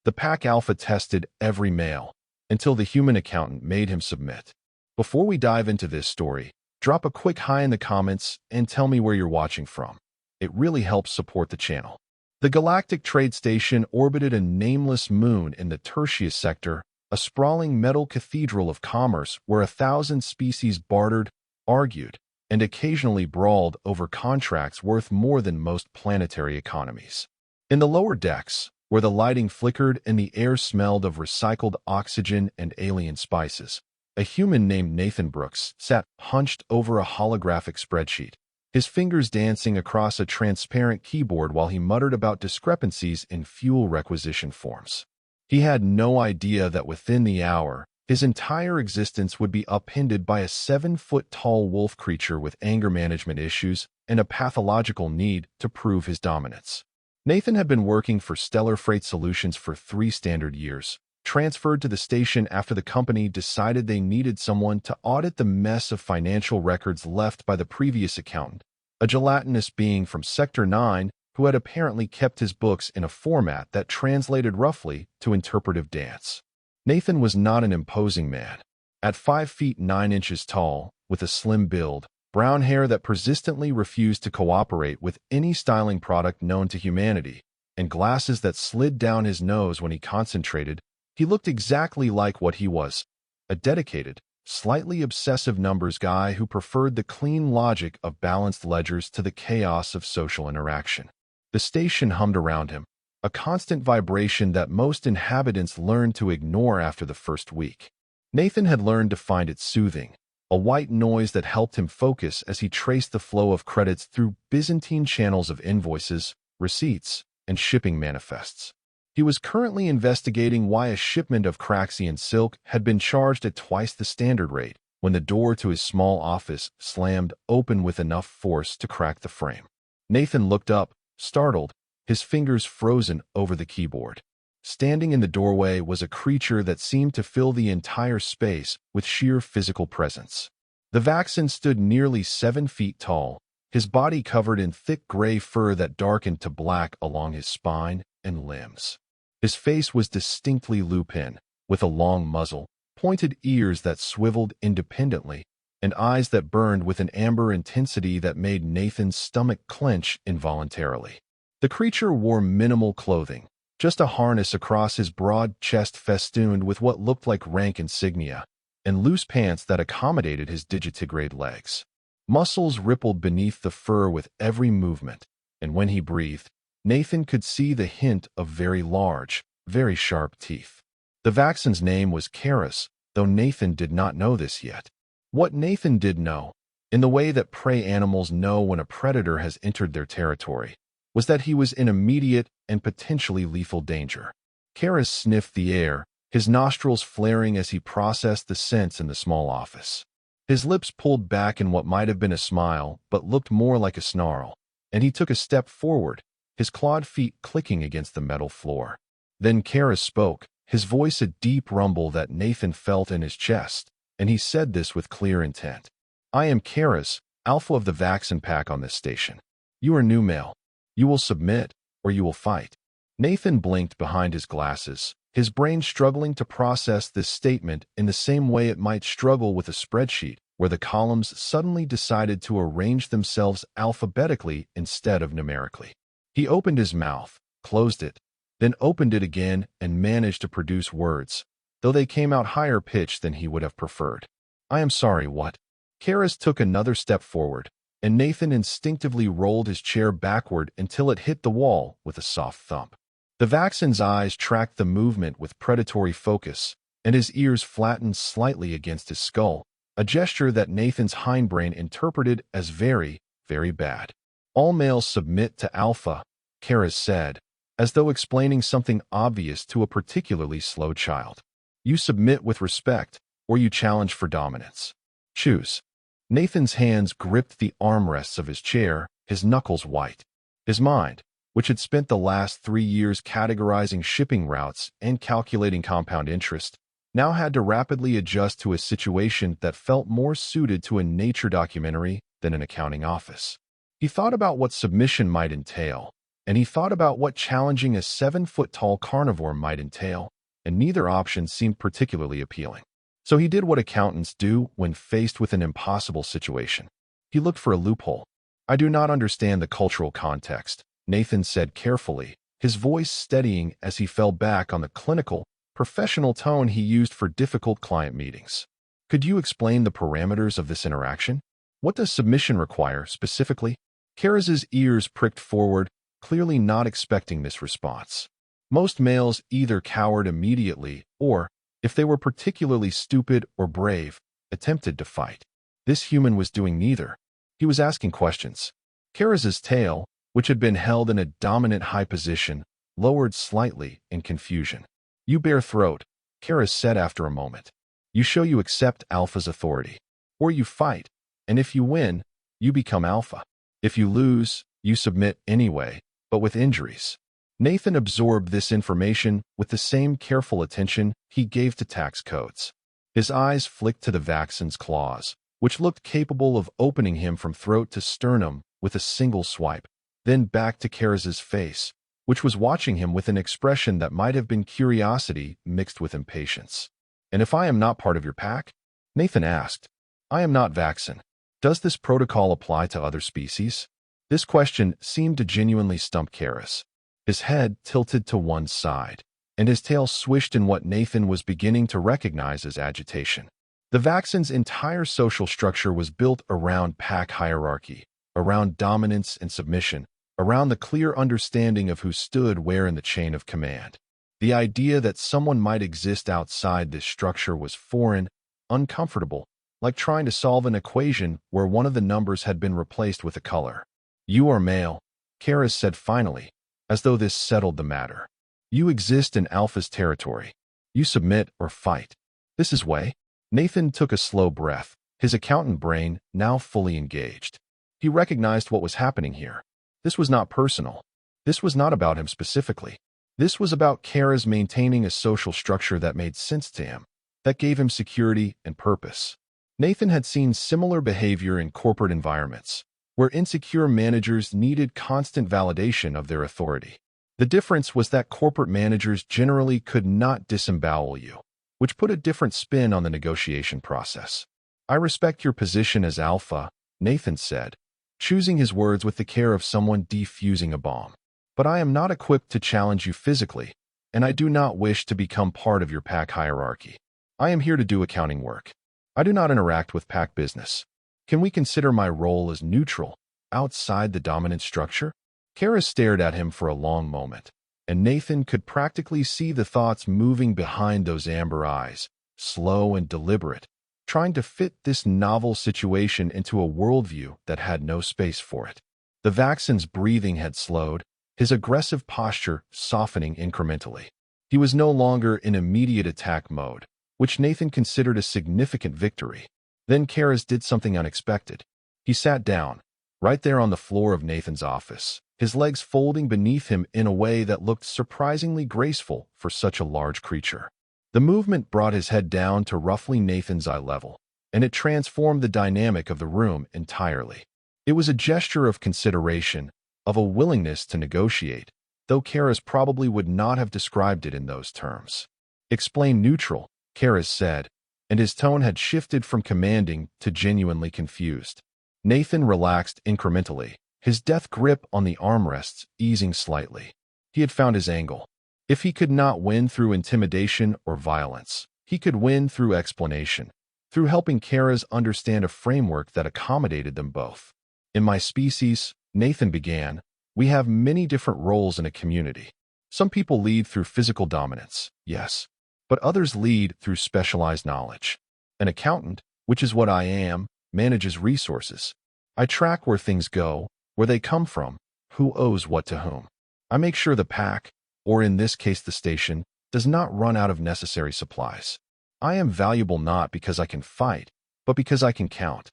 The Pack Alpha tested every mail, until the human accountant made him submit. Before we dive into this story, drop a quick hi in the comments and tell me where you're watching from. It really helps support the channel. The Galactic Trade Station orbited a nameless moon in the Tertius sector, a sprawling metal cathedral of commerce where 1,000 species bartered, argued, and occasionally brawled over contracts worth more than most planetary economies. In the lower decks, where the lighting flickered and the air smelled of recycled oxygen and alien spices, a human named Nathan Brooks sat hunched over a holographic spreadsheet, his fingers dancing across a transparent keyboard while he muttered about discrepancies in fuel requisition forms. He had no idea that within the hour, his entire existence would be upended by a 7-foot-tall wolf creature with anger management issues and a pathological need to prove his dominance. Nathan had been working for Stellar Freight Solutions for 3 standard years, transferred to the station after the company decided they needed someone to audit the mess of financial records left by the previous accountant, a gelatinous being from Sector 9 who had apparently kept his books in a format that translated roughly to interpretive dance. Nathan was not an imposing man. At 5 feet 9 inches tall, with a slim build, brown hair that persistently refused to cooperate with any styling product known to humanity, and glasses that slid down his nose when he concentrated, he looked exactly like what he was, a dedicated, slightly obsessive numbers guy who preferred the clean logic of balanced ledgers to the chaos of social interaction. The station hummed around him, a constant vibration that most inhabitants learned to ignore after the first week. Nathan had learned to find it soothing, a white noise that helped him focus as he traced the flow of credits through Byzantine channels of invoices, receipts, and shipping manifests. He was currently investigating why a shipment of Craxian silk had been charged at twice the standard rate when the door to his small office slammed open with enough force to crack the frame. Nathan looked up, startled, his fingers frozen over the keyboard. Standing in the doorway was a creature that seemed to fill the entire space with sheer physical presence. The Vaxxan stood nearly 7 feet tall, his body covered in thick gray fur that darkened to black along his spine and limbs. His face was distinctly lupine, with a long muzzle, pointed ears that swiveled independently, and eyes that burned with an amber intensity that made Nathan's stomach clench involuntarily. The creature wore minimal clothing, just a harness across his broad chest festooned with what looked like rank insignia, and loose pants that accommodated his digitigrade legs. Muscles rippled beneath the fur with every movement, and when he breathed, Nathan could see the hint of very large, very sharp teeth. The Vaxxan's name was Karis, though Nathan did not know this yet. What Nathan did know, in the way that prey animals know when a predator has entered their territory, was that he was in immediate and potentially lethal danger. Karis sniffed the air, his nostrils flaring as he processed the scents in the small office. His lips pulled back in what might have been a smile but looked more like a snarl, and he took a step forward, his clawed feet clicking against the metal floor. Then Karis spoke, his voice a deep rumble that Nathan felt in his chest, and he said this with clear intent. "I am Karis, Alpha of the Vaxxan Pack on this station. You are new male. You will submit, or you will fight." Nathan blinked behind his glasses, his brain struggling to process this statement in the same way it might struggle with a spreadsheet where the columns suddenly decided to arrange themselves alphabetically instead of numerically. He opened his mouth, closed it, then opened it again and managed to produce words, though they came out higher pitched than he would have preferred. "I am sorry, what?" Karis took another step forward, and Nathan instinctively rolled his chair backward until it hit the wall with a soft thump. The Vaxxan's eyes tracked the movement with predatory focus, and his ears flattened slightly against his skull, a gesture that Nathan's hindbrain interpreted as very, very bad. "All males submit to Alpha," Karis said, as though explaining something obvious to a particularly slow child. "You submit with respect, or you challenge for dominance. Choose." Nathan's hands gripped the armrests of his chair, his knuckles white. His mind, which had spent the last 3 years categorizing shipping routes and calculating compound interest, now had to rapidly adjust to a situation that felt more suited to a nature documentary than an accounting office. He thought about what submission might entail, and he thought about what challenging a 7-foot-tall carnivore might entail, and neither option seemed particularly appealing. So he did what accountants do when faced with an impossible situation. He looked for a loophole. "I do not understand the cultural context," Nathan said carefully, his voice steadying as he fell back on the clinical, professional tone he used for difficult client meetings. "Could you explain the parameters of this interaction? What does submission require, specifically?" Karaz's ears pricked forward, clearly not expecting this response. Most males either cowered immediately or, if they were particularly stupid or brave, attempted to fight. This human was doing neither. He was asking questions. Karaz's tail, which had been held in a dominant high position, lowered slightly in confusion. "You bare throat," Karaz said after a moment. "You show you accept Alpha's authority. Or you fight, and if you win, you become Alpha. If you lose, you submit anyway, but with injuries." Nathan absorbed this information with the same careful attention he gave to tax codes. His eyes flicked to the vaccin's claws, which looked capable of opening him from throat to sternum with a single swipe, then back to Karaz's face, which was watching him with an expression that might have been curiosity mixed with impatience. "And if I am not part of your pack?" Nathan asked. "I am not vaccin. Does this protocol apply to other species?" This question seemed to genuinely stump Karaz. His head tilted to one side, and his tail swished in what Nathan was beginning to recognize as agitation. The vaccin's entire social structure was built around pack hierarchy, around dominance and submission, around the clear understanding of who stood where in the chain of command. The idea that someone might exist outside this structure was foreign, uncomfortable, like trying to solve an equation where one of the numbers had been replaced with a color. "You are male," Karaz said finally, as though this settled the matter. "You exist in Alpha's territory. You submit or fight. This is way." Nathan took a slow breath, his accountant brain now fully engaged. He recognized what was happening here. This was not personal. This was not about him specifically. This was about Karaz maintaining a social structure that made sense to him, that gave him security and purpose. Nathan had seen similar behavior in corporate environments, where insecure managers needed constant validation of their authority. The difference was that corporate managers generally could not disembowel you, which put a different spin on the negotiation process. "I respect your position as Alpha," Nathan said, choosing his words with the care of someone defusing a bomb. "But I am not equipped to challenge you physically, and I do not wish to become part of your pack hierarchy. I am here to do accounting work. I do not interact with pack business. Can we consider my role as neutral, outside the dominant structure?" Karaz stared at him for a long moment, and Nathan could practically see the thoughts moving behind those amber eyes, slow and deliberate, trying to fit this novel situation into a worldview that had no space for it. The vaccin's breathing had slowed, his aggressive posture softening incrementally. He was no longer in immediate attack mode, which Nathan considered a significant victory. Then Karaz did something unexpected. He sat down, right there on the floor of Nathan's office, his legs folding beneath him in a way that looked surprisingly graceful for such a large creature. The movement brought his head down to roughly Nathan's eye level, and it transformed the dynamic of the room entirely. It was a gesture of consideration, of a willingness to negotiate, though Karaz probably would not have described it in those terms. "Explain neutral," Karaz said, and his tone had shifted from commanding to genuinely confused. Nathan relaxed incrementally, his death grip on the armrests easing slightly. He had found his angle. If he could not win through intimidation or violence, he could win through explanation, through helping Karaz understand a framework that accommodated them both. "In my species," Nathan began, "we have many different roles in a community. Some people lead through physical dominance, yes, but others lead through specialized knowledge. An accountant, which is what I am, manages resources. I track where things go, where they come from, who owes what to whom. I make sure the pack, or in this case the station, does not run out of necessary supplies. I am valuable not because I can fight, but because I can count."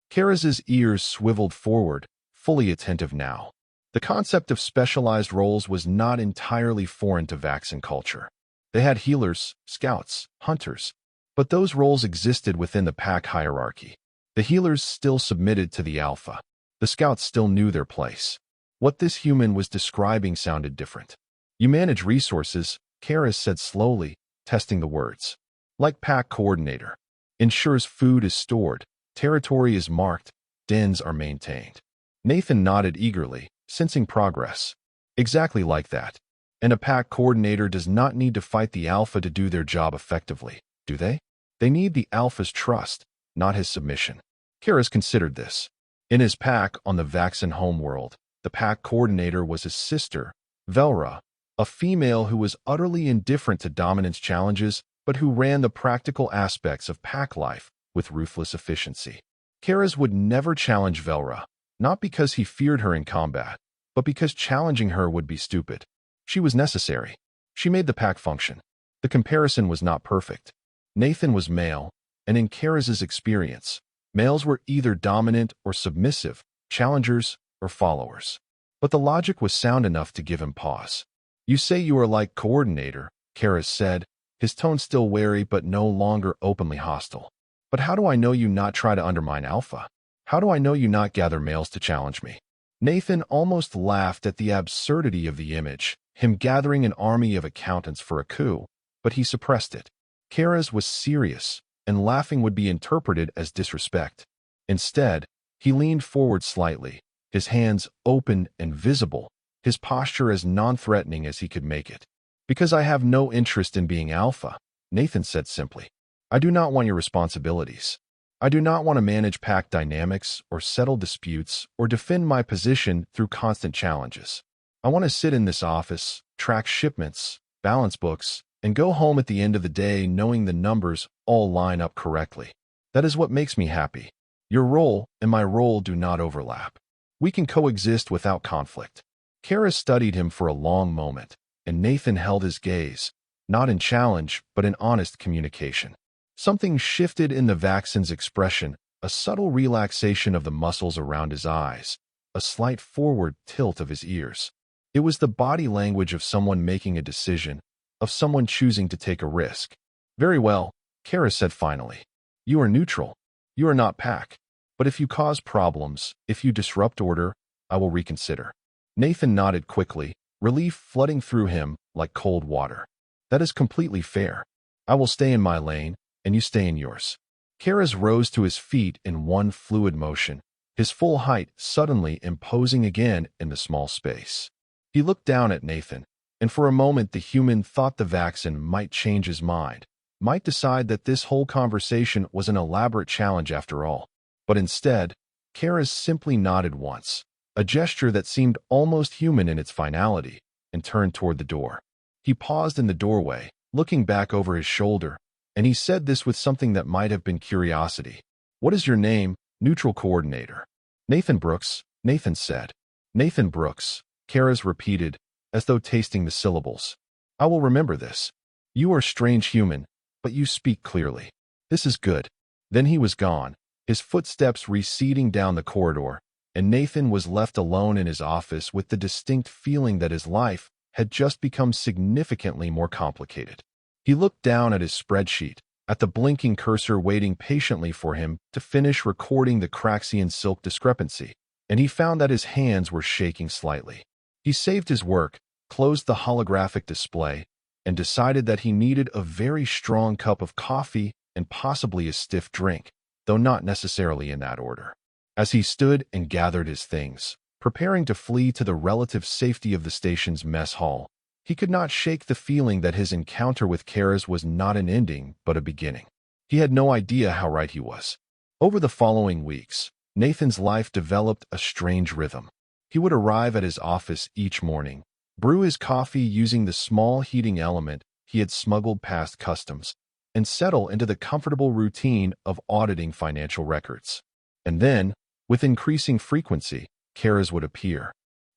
Karaz's ears swiveled forward, fully attentive now. The concept of specialized roles was not entirely foreign to vaccine culture. They had healers, scouts, hunters, but those roles existed within the pack hierarchy. The healers still submitted to the Alpha. The scouts still knew their place. What this human was describing sounded different. You manage resources, Karis said slowly, testing the words. Like pack coordinator. Ensures food is stored, territory is marked, dens are maintained. Nathan nodded eagerly, sensing progress. Exactly like that. And a pack coordinator does not need to fight the alpha to do their job effectively, do they? They need the alpha's trust, not his submission. Karis considered this. In his pack on the Vaxen homeworld, the pack coordinator was his sister, Velra, a female who was utterly indifferent to dominance challenges, but who ran the practical aspects of pack life with ruthless efficiency. Karis would never challenge Velra, not because he feared her in combat, but because challenging her would be stupid. She was necessary. She made the pack function. The comparison was not perfect. Nathan was male, and in Karis's experience, males were either dominant or submissive, challengers or followers. But the logic was sound enough to give him pause. You say you are like coordinator, Karis said, his tone still wary but no longer openly hostile. But how do I know you not try to undermine Alpha? How do I know you not gather males to challenge me? Nathan almost laughed at the absurdity of the image, him gathering an army of accountants for a coup, but he suppressed it. Karis was serious, and laughing would be interpreted as disrespect. Instead, he leaned forward slightly, his hands open and visible, his posture as non-threatening as he could make it. Because I have no interest in being alpha, Nathan said simply. I do not want your responsibilities. I do not want to manage pack dynamics or settle disputes or defend my position through constant challenges. I want to sit in this office, track shipments, balance books, and go home at the end of the day knowing the numbers all line up correctly. That is what makes me happy. Your role and my role do not overlap. We can coexist without conflict. Karis studied him for a long moment, and Nathan held his gaze, not in challenge, but in honest communication. Something shifted in the Vaxen's expression, a subtle relaxation of the muscles around his eyes, a slight forward tilt of his ears. It was the body language of someone making a decision, of someone choosing to take a risk. Very well, Karis said finally. You are neutral. You are not pack. But if you cause problems, if you disrupt order, I will reconsider. Nathan nodded quickly, relief flooding through him like cold water. That is completely fair. I will stay in my lane, and you stay in yours. Karis rose to his feet in one fluid motion, his full height suddenly imposing again in the small space. He looked down at Nathan, and for a moment the human thought the Vaxen might change his mind, might decide that this whole conversation was an elaborate challenge after all. But instead, Karis simply nodded once, a gesture that seemed almost human in its finality, and turned toward the door. He paused in the doorway, looking back over his shoulder, and he said this with something that might have been curiosity. What is your name, neutral coordinator? Nathan Brooks, Nathan said. Nathan Brooks, Karis repeated, as though tasting the syllables. I will remember this. You are strange human, but you speak clearly. This is good. Then he was gone, his footsteps receding down the corridor, and Nathan was left alone in his office with the distinct feeling that his life had just become significantly more complicated. He looked down at his spreadsheet, at the blinking cursor waiting patiently for him to finish recording the Craxian silk discrepancy, and he found that his hands were shaking slightly. He saved his work, closed the holographic display, and decided that he needed a very strong cup of coffee and possibly a stiff drink, though not necessarily in that order. As he stood and gathered his things, preparing to flee to the relative safety of the station's mess hall, he could not shake the feeling that his encounter with Karis was not an ending, but a beginning. He had no idea how right he was. Over the following weeks, Nathan's life developed a strange rhythm. He would arrive at his office each morning, brew his coffee using the small heating element he had smuggled past customs, and settle into the comfortable routine of auditing financial records. And then, with increasing frequency, Karis would appear.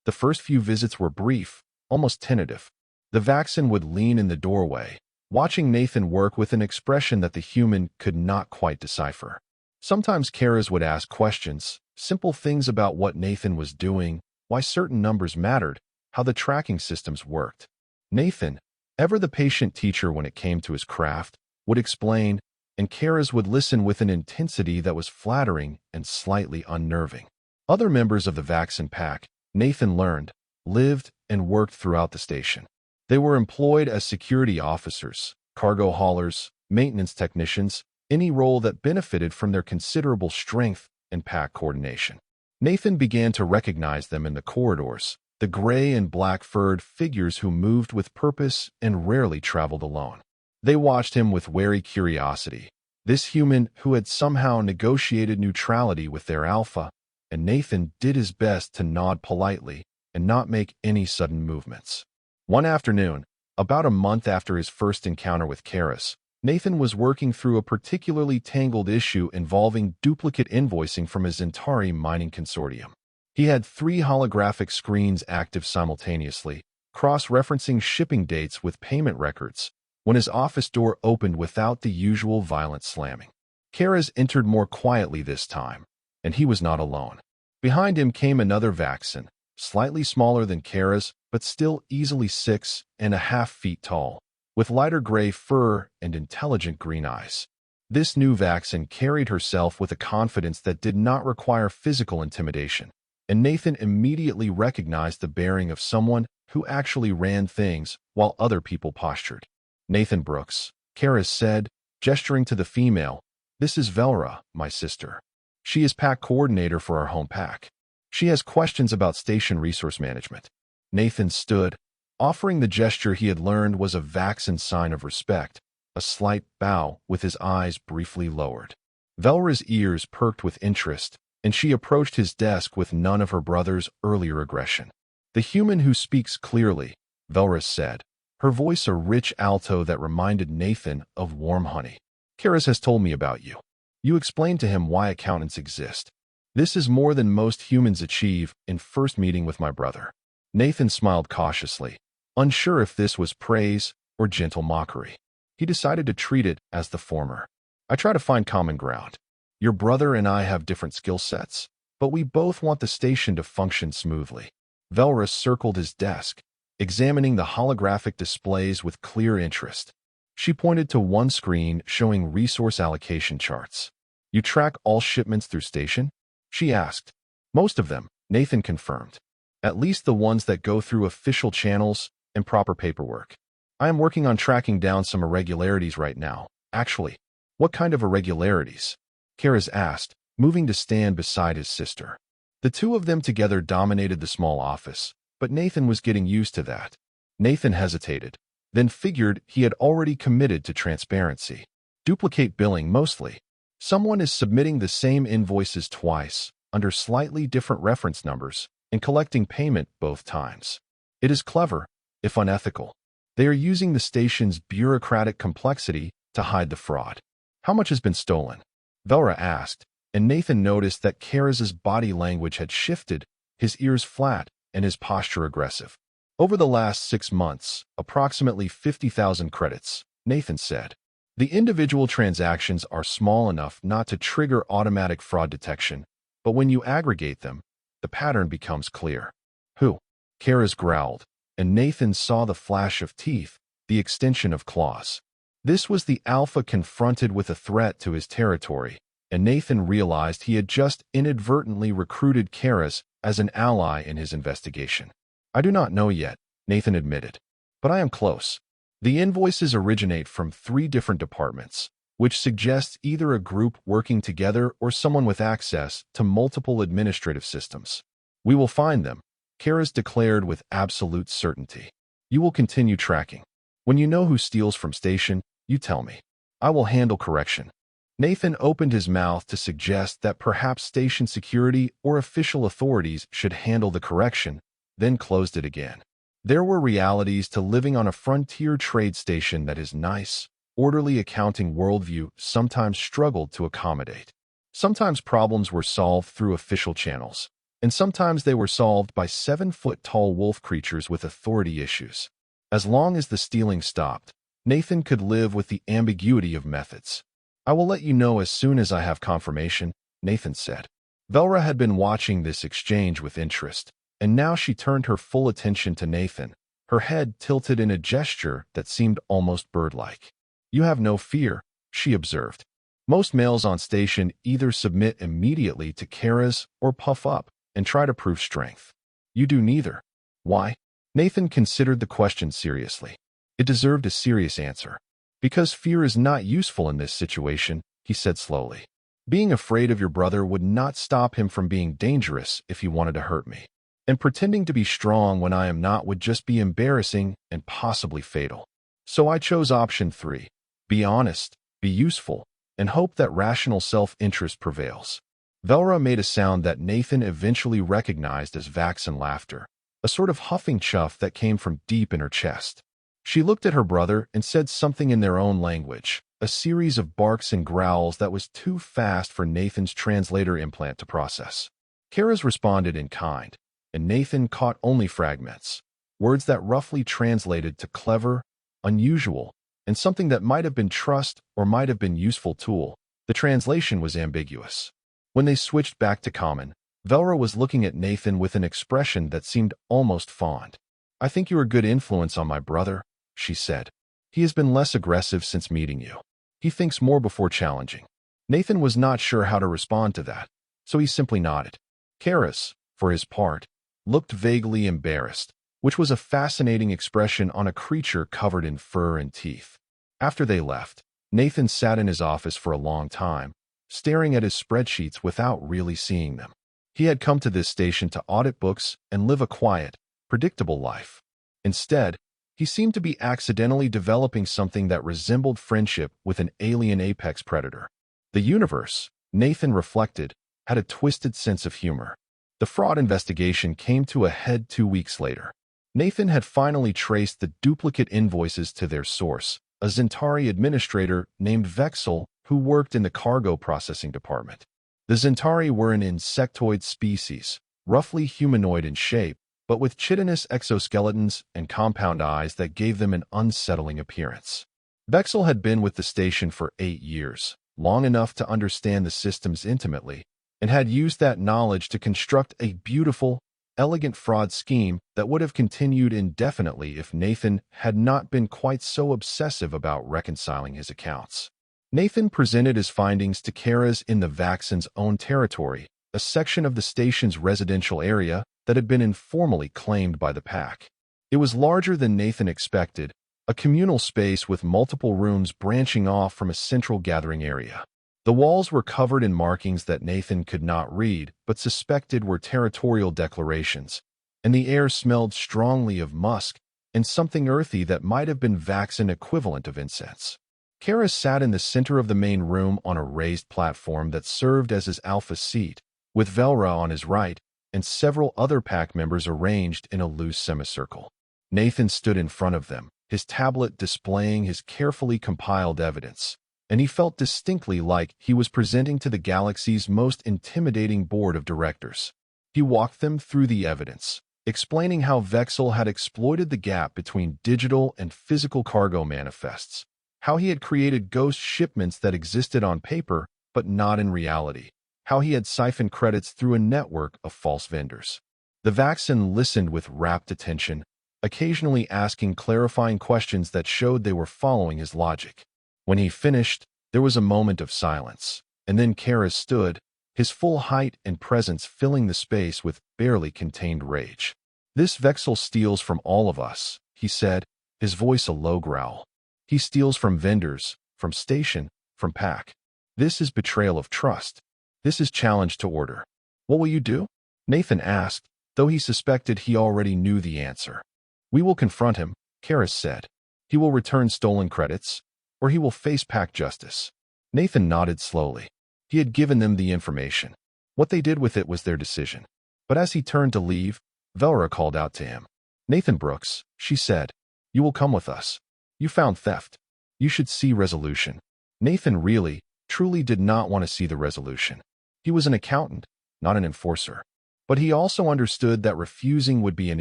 The first few visits were brief, almost tentative. The Vaxen would lean in the doorway, watching Nathan work with an expression that the human could not quite decipher. Sometimes Karis would ask questions, simple things about what Nathan was doing, why certain numbers mattered, how the tracking systems worked. Nathan, ever the patient teacher when it came to his craft, would explain, and Karis would listen with an intensity that was flattering and slightly unnerving. Other members of the Vaxen pack, Nathan learned, lived, and worked throughout the station. They were employed as security officers, cargo haulers, maintenance technicians, any role that benefited from their considerable strength and pack coordination. Nathan began to recognize them in the corridors, the gray and black-furred figures who moved with purpose and rarely traveled alone. They watched him with wary curiosity, this human who had somehow negotiated neutrality with their alpha, and Nathan did his best to nod politely and not make any sudden movements. One afternoon, about a month after his first encounter with Karis, Nathan was working through a particularly tangled issue involving duplicate invoicing from his Zentari mining consortium. He had 3 holographic screens active simultaneously, cross-referencing shipping dates with payment records, when his office door opened without the usual violent slamming. Karis entered more quietly this time, and he was not alone. Behind him came another Vaxxon, slightly smaller than Karis, but still easily 6.5 feet tall, with lighter gray fur and intelligent green eyes. This new Vaxxon carried herself with a confidence that did not require physical intimidation, and Nathan immediately recognized the bearing of someone who actually ran things while other people postured. "Nathan Brooks," Karis said, gesturing to the female. "This is Velra, my sister. She is pack coordinator for our home pack. She has questions about station resource management." Nathan stood, offering the gesture he had learned was a Vaxxon sign of respect, a slight bow with his eyes briefly lowered. Velra's ears perked with interest, and she approached his desk with none of her brother's earlier aggression. "The human who speaks clearly," Velra said, her voice a rich alto that reminded Nathan of warm honey. "Karis has told me about you. You explained to him why accountants exist. This is more than most humans achieve in first meeting with my brother." Nathan smiled cautiously, unsure if this was praise or gentle mockery. He decided to treat it as the former. "I try to find common ground. Your brother and I have different skill sets, but we both want the station to function smoothly." Velra circled his desk, examining the holographic displays with clear interest. She pointed to one screen showing resource allocation charts. "You track all shipments through station?" she asked. "Most of them," Nathan confirmed. "At least the ones that go through official channels and proper paperwork. I am working on tracking down some irregularities right now, actually." "What kind of irregularities?" Karis asked, moving to stand beside his sister. The two of them together dominated the small office, but Nathan was getting used to that. Nathan hesitated, then figured he had already committed to transparency. "Duplicate billing mostly. Someone is submitting the same invoices twice, under slightly different reference numbers, and collecting payment both times. It is clever, if unethical. They are using the station's bureaucratic complexity to hide the fraud." "How much has been stolen?" Velra asked, and Nathan noticed that Karis's body language had shifted, his ears flat and his posture aggressive. "Over the last 6 months, approximately 50,000 credits, Nathan said. "The individual transactions are small enough not to trigger automatic fraud detection, but when you aggregate them, the pattern becomes clear." "Who?" Karis growled, and Nathan saw the flash of teeth, the extension of claws. This was the Alpha confronted with a threat to his territory, and Nathan realized he had just inadvertently recruited Karis as an ally in his investigation. "I do not know yet," Nathan admitted, "but I am close. The invoices originate from 3 different departments, which suggests either a group working together or someone with access to multiple administrative systems. We will find them," Karis declared with absolute certainty. "You will continue tracking. When you know who steals from station, you tell me. I will handle correction." Nathan opened his mouth to suggest that perhaps station security or official authorities should handle the correction, then closed it again. There were realities to living on a frontier trade station that his nice, orderly accounting worldview sometimes struggled to accommodate. Sometimes problems were solved through official channels, and sometimes they were solved by 7-foot-tall wolf creatures with authority issues. As long as the stealing stopped, Nathan could live with the ambiguity of methods. "I will let you know as soon as I have confirmation," Nathan said. Velra had been watching this exchange with interest, and now she turned her full attention to Nathan, her head tilted in a gesture that seemed almost bird-like. "You have no fear," she observed. "Most males on station either submit immediately to Karis or puff up and try to prove strength. You do neither. Why? Nathan considered the question seriously. It deserved a serious answer. Because fear is not useful in this situation, he said slowly. Being afraid of your brother would not stop him from being dangerous if he wanted to hurt me. And pretending to be strong when I am not would just be embarrassing and possibly fatal. So I chose option 3. Be honest, be useful, and hope that rational self-interest prevails. Velra made a sound that Nathan eventually recognized as Vaxen laughter, a sort of huffing chuff that came from deep in her chest. She looked at her brother and said something in their own language, a series of barks and growls that was too fast for Nathan's translator implant to process. Kara's responded in kind, and Nathan caught only fragments, words that roughly translated to clever, unusual, and something that might have been trust or might have been useful tool. The translation was ambiguous. When they switched back to common, Velra was looking at Nathan with an expression that seemed almost fond. I think you're a good influence on my brother, she said. He has been less aggressive since meeting you. He thinks more before challenging. Nathan was not sure how to respond to that, so he simply nodded. Karis, for his part, looked vaguely embarrassed, which was a fascinating expression on a creature covered in fur and teeth. After they left, Nathan sat in his office for a long time, staring at his spreadsheets without really seeing them. He had come to this station to audit books and live a quiet, predictable life. Instead, he seemed to be accidentally developing something that resembled friendship with an alien apex predator. The universe, Nathan reflected, had a twisted sense of humor. The fraud investigation came to a head 2 weeks later. Nathan had finally traced the duplicate invoices to their source, a Zentari administrator named Vexel who worked in the cargo processing department. The Zentari were an insectoid species, roughly humanoid in shape, but with chitinous exoskeletons and compound eyes that gave them an unsettling appearance. Vexel had been with the station for 8 years, long enough to understand the systems intimately, and had used that knowledge to construct a beautiful, elegant fraud scheme that would have continued indefinitely if Nathan had not been quite so obsessive about reconciling his accounts. Nathan presented his findings to Karas in the Vaxen's own territory, a section of the station's residential area that had been informally claimed by the pack. It was larger than Nathan expected, a communal space with multiple rooms branching off from a central gathering area. The walls were covered in markings that Nathan could not read but suspected were territorial declarations, and the air smelled strongly of musk and something earthy that might have been Vaxen equivalent of incense. Karas sat in the center of the main room on a raised platform that served as his alpha seat, with Velra on his right and several other pack members arranged in a loose semicircle. Nathan stood in front of them, his tablet displaying his carefully compiled evidence, and he felt distinctly like he was presenting to the galaxy's most intimidating board of directors. He walked them through the evidence, explaining how Vexel had exploited the gap between digital and physical cargo manifests, how he had created ghost shipments that existed on paper but not in reality, how he had siphoned credits through a network of false vendors. The Vaxen listened with rapt attention, occasionally asking clarifying questions that showed they were following his logic. When he finished, there was a moment of silence, and then Karas stood, his full height and presence filling the space with barely contained rage. This Vexel steals from all of us, he said, his voice a low growl. He steals from vendors, from station, from pack. This is betrayal of trust. This is challenge to order. What will you do? Nathan asked, though he suspected he already knew the answer. We will confront him, Karas said. He will return stolen credits, or he will face pack justice. Nathan nodded slowly. He had given them the information. What they did with it was their decision. But as he turned to leave, Velra called out to him. Nathan Brooks, she said, you will come with us. You found theft. You should see resolution. Nathan really, truly did not want to see the resolution. He was an accountant, not an enforcer. But he also understood that refusing would be an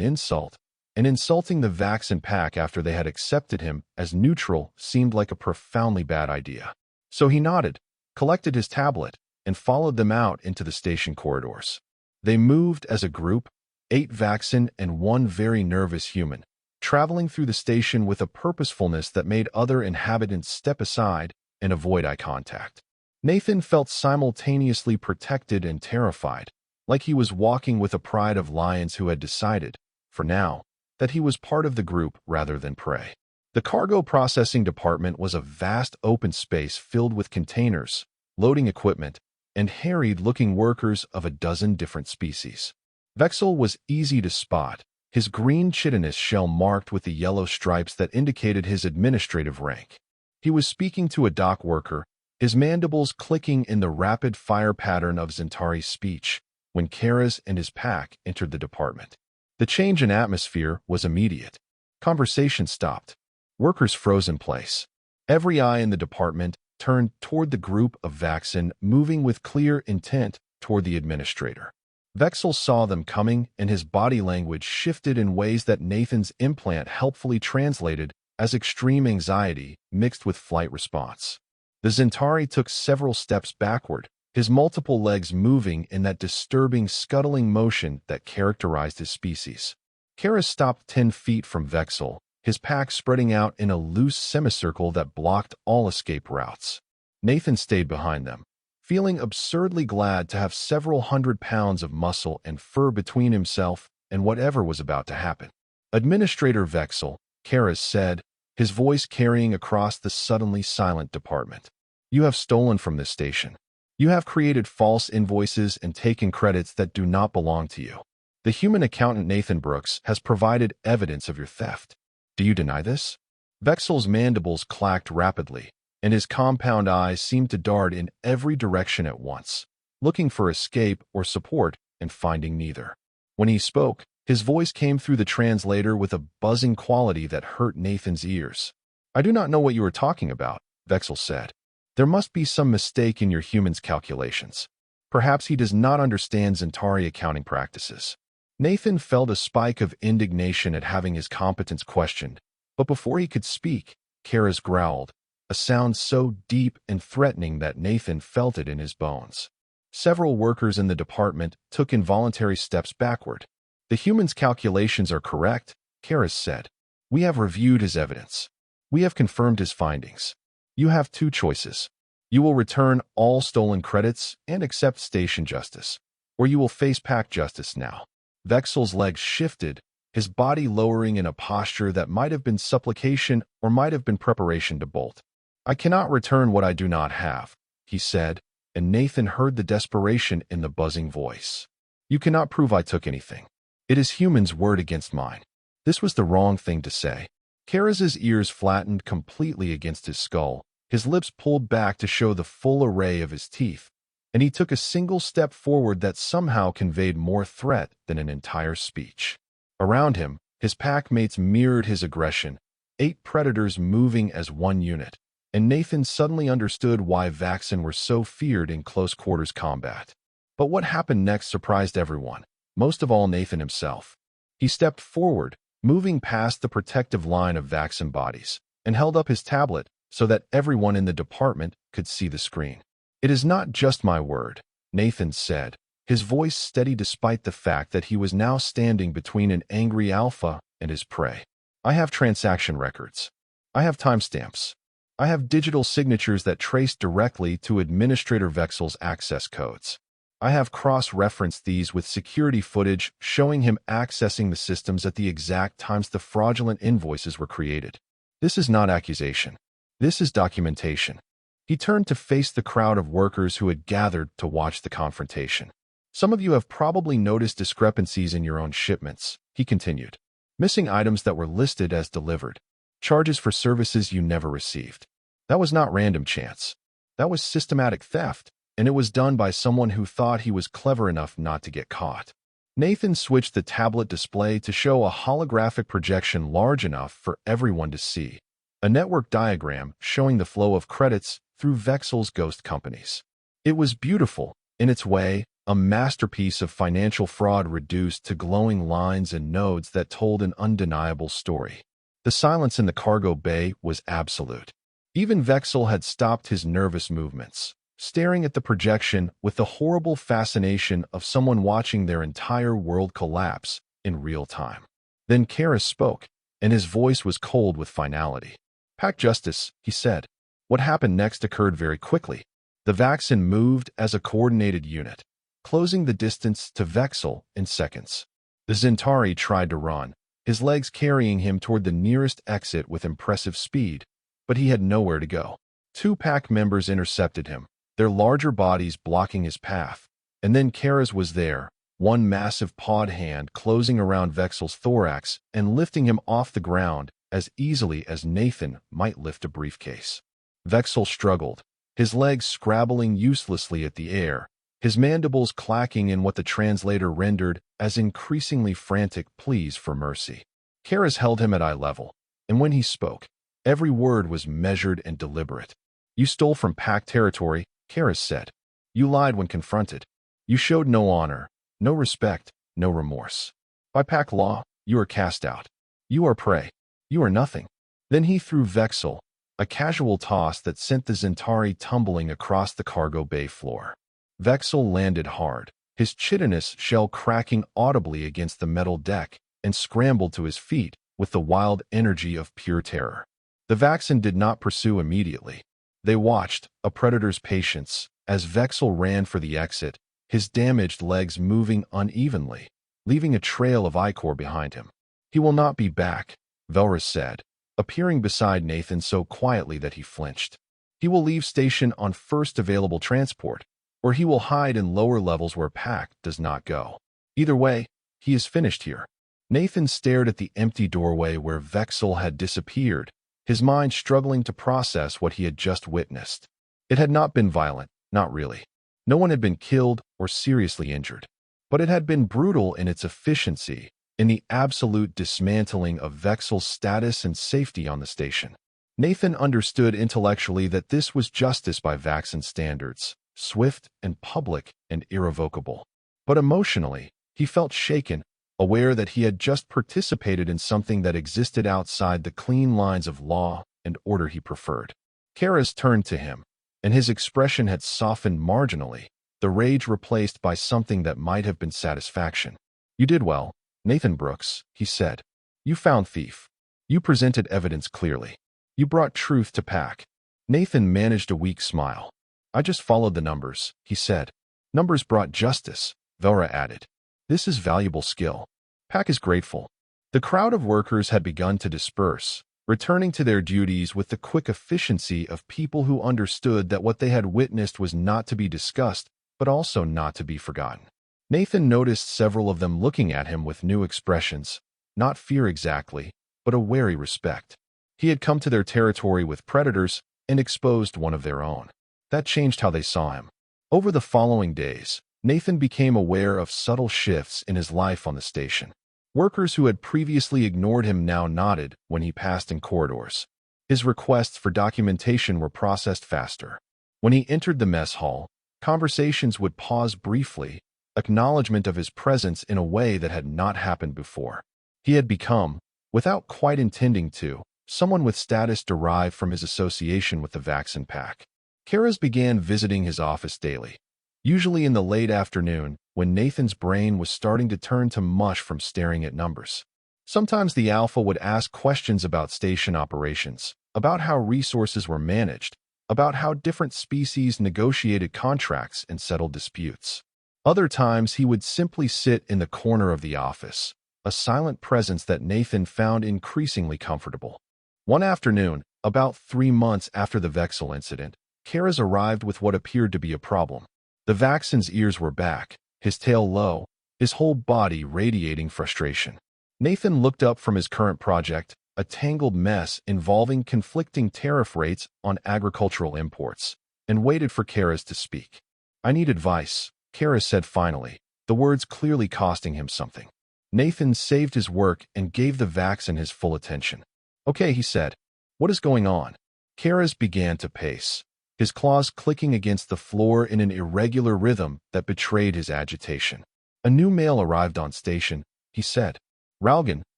insult, and insulting the Vaxen pack after they had accepted him as neutral seemed like a profoundly bad idea. So he nodded, collected his tablet, and followed them out into the station corridors. They moved as a group, 8 Vaxen and 1 very nervous human, traveling through the station with a purposefulness that made other inhabitants step aside and avoid eye contact. Nathan felt simultaneously protected and terrified, like he was walking with a pride of lions who had decided, for now, that he was part of the group rather than prey. The cargo processing department was a vast open space filled with containers, loading equipment, and harried-looking workers of a dozen different species. Vexel was easy to spot, his green chitinous shell marked with the yellow stripes that indicated his administrative rank. He was speaking to a dock worker, his mandibles clicking in the rapid-fire pattern of Zentari's speech, when Karas and his pack entered the department. The change in atmosphere was immediate. Conversation stopped. Workers froze in place. Every eye in the department turned toward the group of Vaxen, moving with clear intent toward the administrator. Vexel saw them coming, and his body language shifted in ways that Nathan's implant helpfully translated as extreme anxiety mixed with flight response. The Zentari took several steps backward, his multiple legs moving in that disturbing scuttling motion that characterized his species. Karas stopped 10 feet from Vexel, his pack spreading out in a loose semicircle that blocked all escape routes. Nathan stayed behind them, feeling absurdly glad to have several 100 pounds of muscle and fur between himself and whatever was about to happen. Administrator Vexel, Karas said, his voice carrying across the suddenly silent department. You have stolen from this station. You have created false invoices and taken credits that do not belong to you. The human accountant Nathan Brooks has provided evidence of your theft. Do you deny this? Vexel's mandibles clacked rapidly, and his compound eyes seemed to dart in every direction at once, looking for escape or support and finding neither. When he spoke, his voice came through the translator with a buzzing quality that hurt Nathan's ears. I do not know what you are talking about, Vexel said. There must be some mistake in your human's calculations. Perhaps he does not understand Zentari accounting practices. Nathan felt a spike of indignation at having his competence questioned, but before he could speak, Karas growled, a sound so deep and threatening that Nathan felt it in his bones. Several workers in the department took involuntary steps backward. The human's calculations are correct, Karas said. We have reviewed his evidence. We have confirmed his findings. You have two choices. You will return all stolen credits and accept station justice, or you will face pack justice now. Vexel's legs shifted, his body lowering in a posture that might have been supplication or might have been preparation to bolt. I cannot return what I do not have, he said, and Nathan heard the desperation in the buzzing voice. You cannot prove I took anything. It is human's word against mine. This was the wrong thing to say. Karas's ears flattened completely against his skull, his lips pulled back to show the full array of his teeth, and he took a single step forward that somehow conveyed more threat than an entire speech. Around him, his pack mates mirrored his aggression, 8 predators moving as one unit, and Nathan suddenly understood why Vaxen were so feared in close-quarters combat. But what happened next surprised everyone, most of all Nathan himself. He stepped forward, moving past the protective line of Vaxen bodies, and held up his tablet so that everyone in the department could see the screen. It is not just my word, Nathan said, his voice steady despite the fact that he was now standing between an angry alpha and his prey. I have transaction records. I have timestamps. I have digital signatures that trace directly to Administrator Vexel's access codes. I have cross-referenced these with security footage showing him accessing the systems at the exact times the fraudulent invoices were created. This is not accusation. This is documentation. He turned to face the crowd of workers who had gathered to watch the confrontation. Some of you have probably noticed discrepancies in your own shipments, he continued. Missing items that were listed as delivered. Charges for services you never received. That was not random chance. That was systematic theft, and it was done by someone who thought he was clever enough not to get caught. Nathan switched the tablet display to show a holographic projection large enough for everyone to see. A network diagram showing the flow of credits through Vexel's ghost companies. It was beautiful, in its way, a masterpiece of financial fraud reduced to glowing lines and nodes that told an undeniable story. The silence in the cargo bay was absolute. Even Vexel had stopped his nervous movements, staring at the projection with the horrible fascination of someone watching their entire world collapse in real time. Then Karas spoke, and his voice was cold with finality. Pack justice, he said. What happened next occurred very quickly. The Vaxen moved as a coordinated unit, closing the distance to Vexel in seconds. The Zentari tried to run, his legs carrying him toward the nearest exit with impressive speed, but he had nowhere to go. Two pack members intercepted him, their larger bodies blocking his path, and then Kara's was there, one massive pawed hand closing around Vexel's thorax and lifting him off the ground as easily as Nathan might lift a briefcase. Vexel struggled, his legs scrabbling uselessly at the air, his mandibles clacking in what the translator rendered as increasingly frantic pleas for mercy. Kara's held him at eye level, and when he spoke, every word was measured and deliberate. "You stole from pack territory," Kara's said. "You lied when confronted. You showed no honor, no respect, no remorse. By pack law, you are cast out. You are prey. You are nothing." Then he threw Vexel, a casual toss that sent the Zentari tumbling across the cargo bay floor. Vexel landed hard, his chitinous shell cracking audibly against the metal deck, and scrambled to his feet with the wild energy of pure terror. The Vaxen did not pursue immediately. They watched, a predator's patience, as Vexel ran for the exit, his damaged legs moving unevenly, leaving a trail of ichor behind him. "He will not be back," Velrus said, appearing beside Nathan so quietly that he flinched. "He will leave station on first available transport, or he will hide in lower levels where pack does not go. Either way, he is finished here." Nathan stared at the empty doorway where Vexel had disappeared, his mind struggling to process what he had just witnessed. It had not been violent, not really. No one had been killed or seriously injured. But it had been brutal in its efficiency, in the absolute dismantling of Vexel's status and safety on the station. Nathan understood intellectually that this was justice by Vaxen standards, swift and public and irrevocable. But emotionally, he felt shaken, aware that he had just participated in something that existed outside the clean lines of law and order he preferred. Kara's turned to him, and his expression had softened marginally, the rage replaced by something that might have been satisfaction. "You did well, Nathan Brooks," he said. "You found thief. You presented evidence clearly. You brought truth to pack." Nathan managed a weak smile. "I just followed the numbers," he said. "Numbers brought justice," Velra added. "This is valuable skill. Pack is grateful." The crowd of workers had begun to disperse, returning to their duties with the quick efficiency of people who understood that what they had witnessed was not to be discussed, but also not to be forgotten. Nathan noticed several of them looking at him with new expressions, not fear exactly, but a wary respect. He had come to their territory with predators and exposed one of their own. That changed how they saw him. Over the following days, Nathan became aware of subtle shifts in his life on the station. Workers who had previously ignored him now nodded when he passed in corridors. His requests for documentation were processed faster. When he entered the mess hall, conversations would pause briefly, acknowledgement of his presence in a way that had not happened before. He had become, without quite intending to, someone with status derived from his association with the Vaxen pack. Kara's began visiting his office daily, usually in the late afternoon when Nathan's brain was starting to turn to mush from staring at numbers. Sometimes the Alpha would ask questions about station operations, about how resources were managed, about how different species negotiated contracts and settled disputes. Other times he would simply sit in the corner of the office, a silent presence that Nathan found increasingly comfortable. One afternoon, about 3 months after the Vexel incident, Kara's arrived with what appeared to be a problem. The Vaxen's ears were back, his tail low, his whole body radiating frustration. Nathan looked up from his current project, a tangled mess involving conflicting tariff rates on agricultural imports, and waited for Kara's to speak. "I need advice," Kara said finally, the words clearly costing him something. Nathan saved his work and gave the Vaxen his full attention. "Okay," he said. "What is going on?" Kara's began to pace, his claws clicking against the floor in an irregular rhythm that betrayed his agitation. "A new male arrived on station," he said. "Ralgan,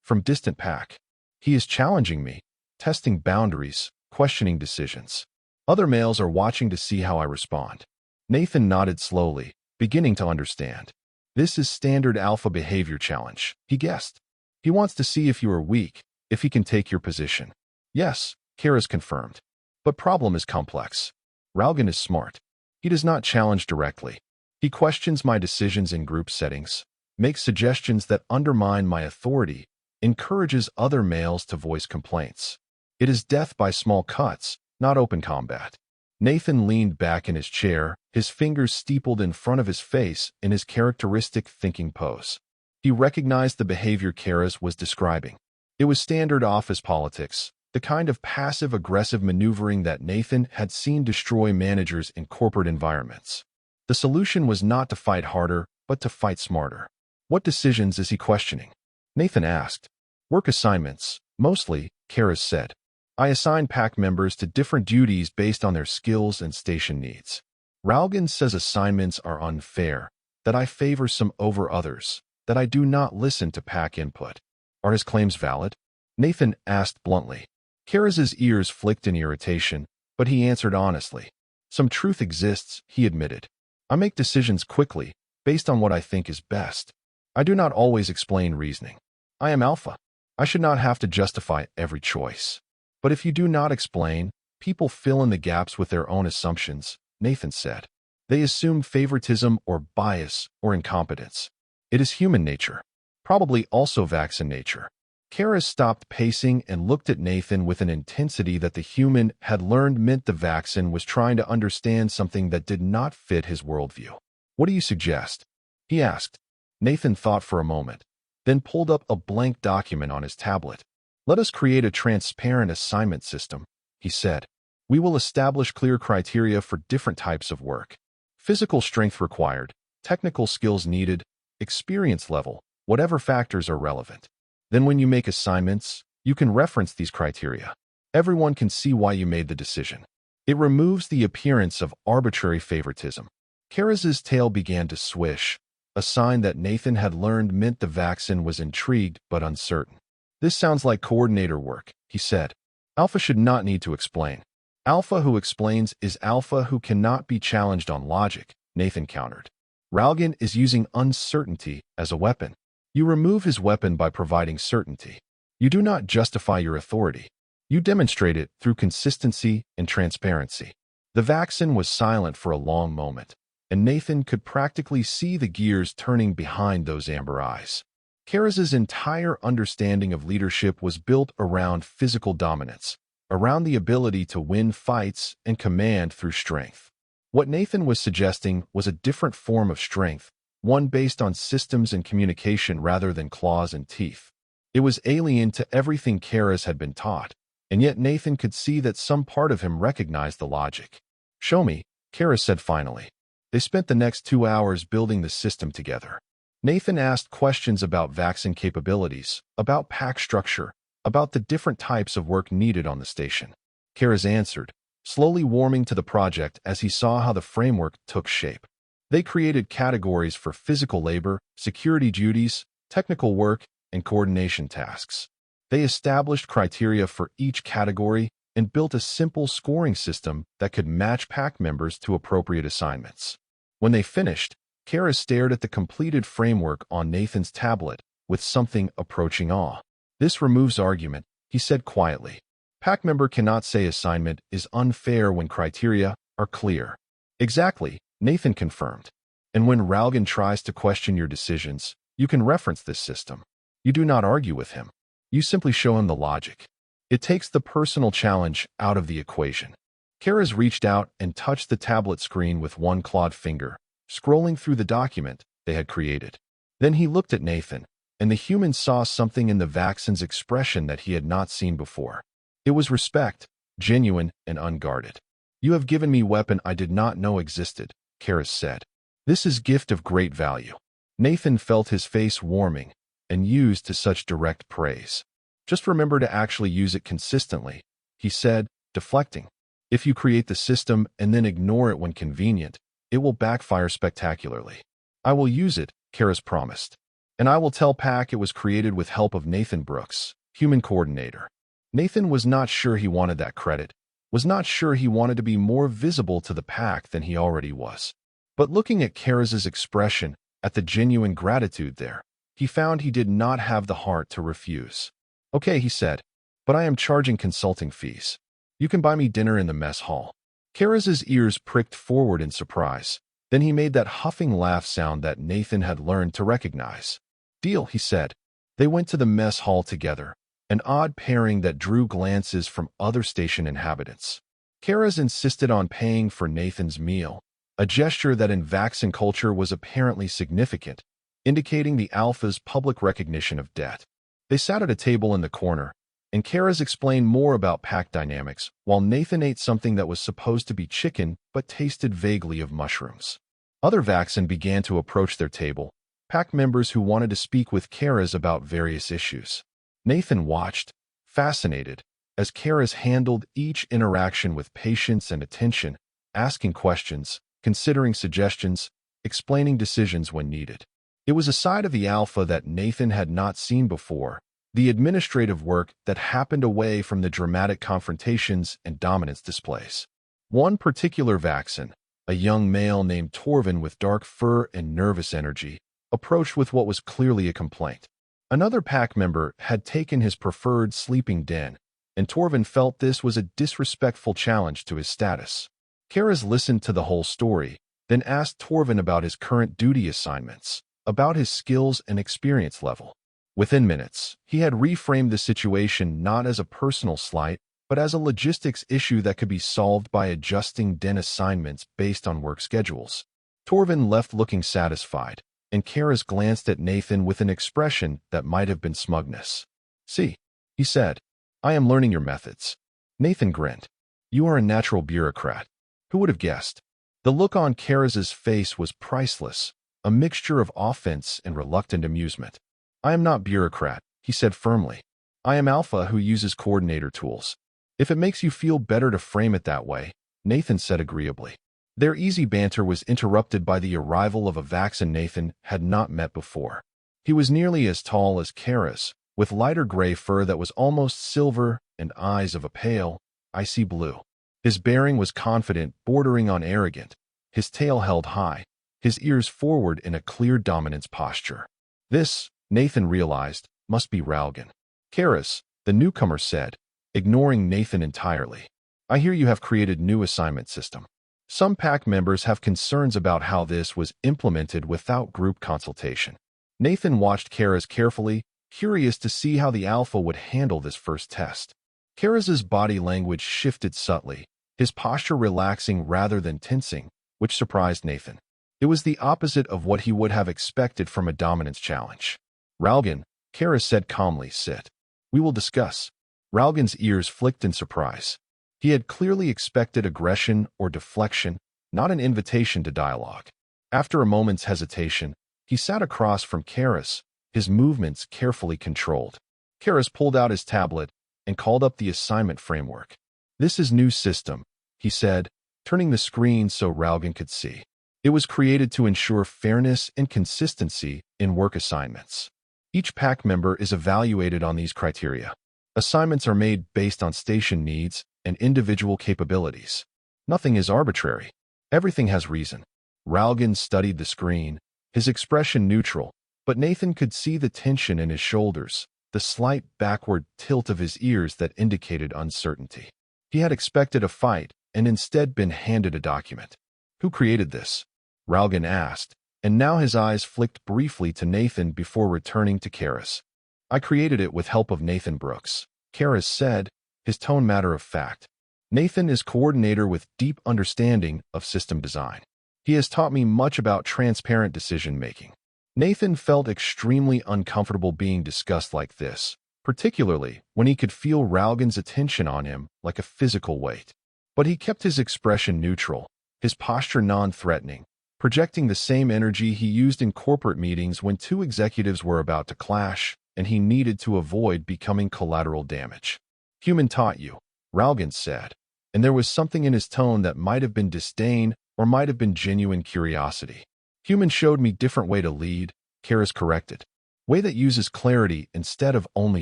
from distant pack. He is challenging me, testing boundaries, questioning decisions. Other males are watching to see how I respond." Nathan nodded slowly, beginning to understand. "This is standard alpha behavior challenge," he guessed. "He wants to see if you are weak, if he can take your position." "Yes," Kara's confirmed. "But problem is complex. Ralgan is smart. He does not challenge directly. He questions my decisions in group settings, makes suggestions that undermine my authority, encourages other males to voice complaints. It is death by small cuts, not open combat. Nathan leaned back in his chair, his fingers steepled in front of his face in his characteristic thinking pose. He recognized the behavior Karas was describing. It was standard office politics, the kind of passive-aggressive maneuvering that Nathan had seen destroy managers in corporate environments. The solution was not to fight harder, but to fight smarter. What decisions is he questioning? Nathan asked. Work assignments, mostly, Karas said. I assign pack members to different duties based on their skills and station needs. Ralgan says assignments are unfair, that I favor some over others, that I do not listen to pack input. Are his claims valid? Nathan asked bluntly. Karas's ears flicked in irritation, but he answered honestly. Some truth exists, he admitted. I make decisions quickly, based on what I think is best. I do not always explain reasoning. I am alpha. I should not have to justify every choice. But if you do not explain, people fill in the gaps with their own assumptions, Nathan said. They assume favoritism or bias or incompetence. It is human nature. Probably also Vaxen nature. Karas stopped pacing and looked at Nathan with an intensity that the human had learned meant the Vaxen was trying to understand something that did not fit his worldview. What do you suggest? He asked. Nathan thought for a moment, then pulled up a blank document on his tablet. Let us create a transparent assignment system, he said. We will establish clear criteria for different types of work. Physical strength required, technical skills needed, experience level, whatever factors are relevant. Then when you make assignments, you can reference these criteria. Everyone can see why you made the decision. It removes the appearance of arbitrary favoritism. Karas's tail began to swish, a sign that Nathan had learned meant the Vaxen was intrigued but uncertain. This sounds like coordinator work, he said. Alpha should not need to explain. Alpha who explains is alpha who cannot be challenged on logic, Nathan countered. Ralgan is using uncertainty as a weapon. You remove his weapon by providing certainty. You do not justify your authority. You demonstrate it through consistency and transparency. The Vaxen was silent for a long moment, and Nathan could practically see the gears turning behind those amber eyes. Karas's entire understanding of leadership was built around physical dominance, around the ability to win fights and command through strength. What Nathan was suggesting was a different form of strength, one based on systems and communication rather than claws and teeth. It was alien to everything Karas had been taught, and yet Nathan could see that some part of him recognized the logic. Show me, Karas said finally. They spent the next 2 hours building the system together. Nathan asked questions about Vaxen capabilities, about pack structure, about the different types of work needed on the station. Karas answered, slowly warming to the project as he saw how the framework took shape. They created categories for physical labor, security duties, technical work, and coordination tasks. They established criteria for each category and built a simple scoring system that could match pack members to appropriate assignments. When they finished, Karas stared at the completed framework on Nathan's tablet with something approaching awe. This removes argument, he said quietly. Pack member cannot say assignment is unfair when criteria are clear. Exactly, Nathan confirmed. And when Ralgan tries to question your decisions, you can reference this system. You do not argue with him. You simply show him the logic. It takes the personal challenge out of the equation. Karas reached out and touched the tablet screen with one clawed finger, scrolling through the document they had created. Then he looked at Nathan, and the human saw something in the Vaxen's expression that he had not seen before. It was respect, genuine and unguarded. You have given me weapon I did not know existed, Karas said. This is gift of great value. Nathan felt his face warming, and used to such direct praise. Just remember to actually use it consistently, he said, deflecting. If you create the system and then ignore it when convenient, it will backfire spectacularly. I will use it, Karas promised. And I will tell Pack it was created with help of Nathan Brooks, human coordinator. Nathan was not sure he wanted that credit, was not sure he wanted to be more visible to the Pack than he already was. But looking at Karas's expression, at the genuine gratitude there, he found he did not have the heart to refuse. Okay, he said, but I am charging consulting fees. You can buy me dinner in the mess hall. Karas's ears pricked forward in surprise. Then he made that huffing laugh sound that Nathan had learned to recognize. "Deal," he said. They went to the mess hall together, an odd pairing that drew glances from other station inhabitants. Kara's insisted on paying for Nathan's meal, a gesture that in Vaxxan culture was apparently significant, indicating the Alpha's public recognition of debt. They sat at a table in the corner, and Kara's explained more about pack dynamics, while Nathan ate something that was supposed to be chicken but tasted vaguely of mushrooms. Other Vaxxan began to approach their table, pack members who wanted to speak with Kara's about various issues. Nathan watched, fascinated, as Kara's handled each interaction with patience and attention, asking questions, considering suggestions, explaining decisions when needed. It was a side of the Alpha that Nathan had not seen before, the administrative work that happened away from the dramatic confrontations and dominance displays. One particular Vaxxan, a young male named Torvin with dark fur and nervous energy, approached with what was clearly a complaint. Another pack member had taken his preferred sleeping den, and Torvin felt this was a disrespectful challenge to his status. Kara's listened to the whole story, then asked Torvin about his current duty assignments, about his skills and experience level. Within minutes, he had reframed the situation not as a personal slight, but as a logistics issue that could be solved by adjusting den assignments based on work schedules. Torvin left looking satisfied, and Kara's glanced at Nathan with an expression that might have been smugness. "See," he said, "I am learning your methods." Nathan grinned. "You are a natural bureaucrat. Who would have guessed?" The look on Kara's face was priceless, a mixture of offense and reluctant amusement. "I am not bureaucrat," he said firmly. "I am Alpha who uses coordinator tools." "If it makes you feel better to frame it that way," Nathan said agreeably. Their easy banter was interrupted by the arrival of a Vaxxan Nathan had not met before. He was nearly as tall as Kara's, with lighter gray fur that was almost silver and eyes of a pale, icy blue. His bearing was confident, bordering on arrogant, his tail held high, his ears forward in a clear dominance posture. This, Nathan realized, must be Ralgan. "Karis," the newcomer said, ignoring Nathan entirely. "I hear you have created new assignment system. Some pack members have concerns about how this was implemented without group consultation." Nathan watched Karis carefully, curious to see how the Alpha would handle this first test. Karis's body language shifted subtly, his posture relaxing rather than tensing, which surprised Nathan. It was the opposite of what he would have expected from a dominance challenge. "Ralgan," Karis said calmly, "sit. We will discuss." Ralgan's ears flicked in surprise. He had clearly expected aggression or deflection, not an invitation to dialogue. After a moment's hesitation, he sat across from Karis, his movements carefully controlled. Karis pulled out his tablet and called up the assignment framework. "This is new system," he said, turning the screen so Ralgan could see. It was created to ensure fairness and consistency in work assignments. Each pack member is evaluated on these criteria. Assignments are made based on station needs and individual capabilities. Nothing is arbitrary. Everything has reason. Ralgan studied the screen, his expression neutral, but Nathan could see the tension in his shoulders, the slight backward tilt of his ears that indicated uncertainty. He had expected a fight and instead been handed a document. "Who created this?" Ralgan asked, and now his eyes flicked briefly to Nathan before returning to Karis. "I created it with help of Nathan Brooks," Karis said, his tone matter of fact. "Nathan is coordinator with deep understanding of system design. He has taught me much about transparent decision-making." Nathan felt extremely uncomfortable being discussed like this, particularly when he could feel Ralgan's attention on him like a physical weight. But he kept his expression neutral, his posture non-threatening, projecting the same energy he used in corporate meetings when two executives were about to clash, and he needed to avoid becoming collateral damage. "Human taught you," Ralgan said, and there was something in his tone that might have been disdain or might have been genuine curiosity. "Human showed me different way to lead," Karis corrected. "Way that uses clarity instead of only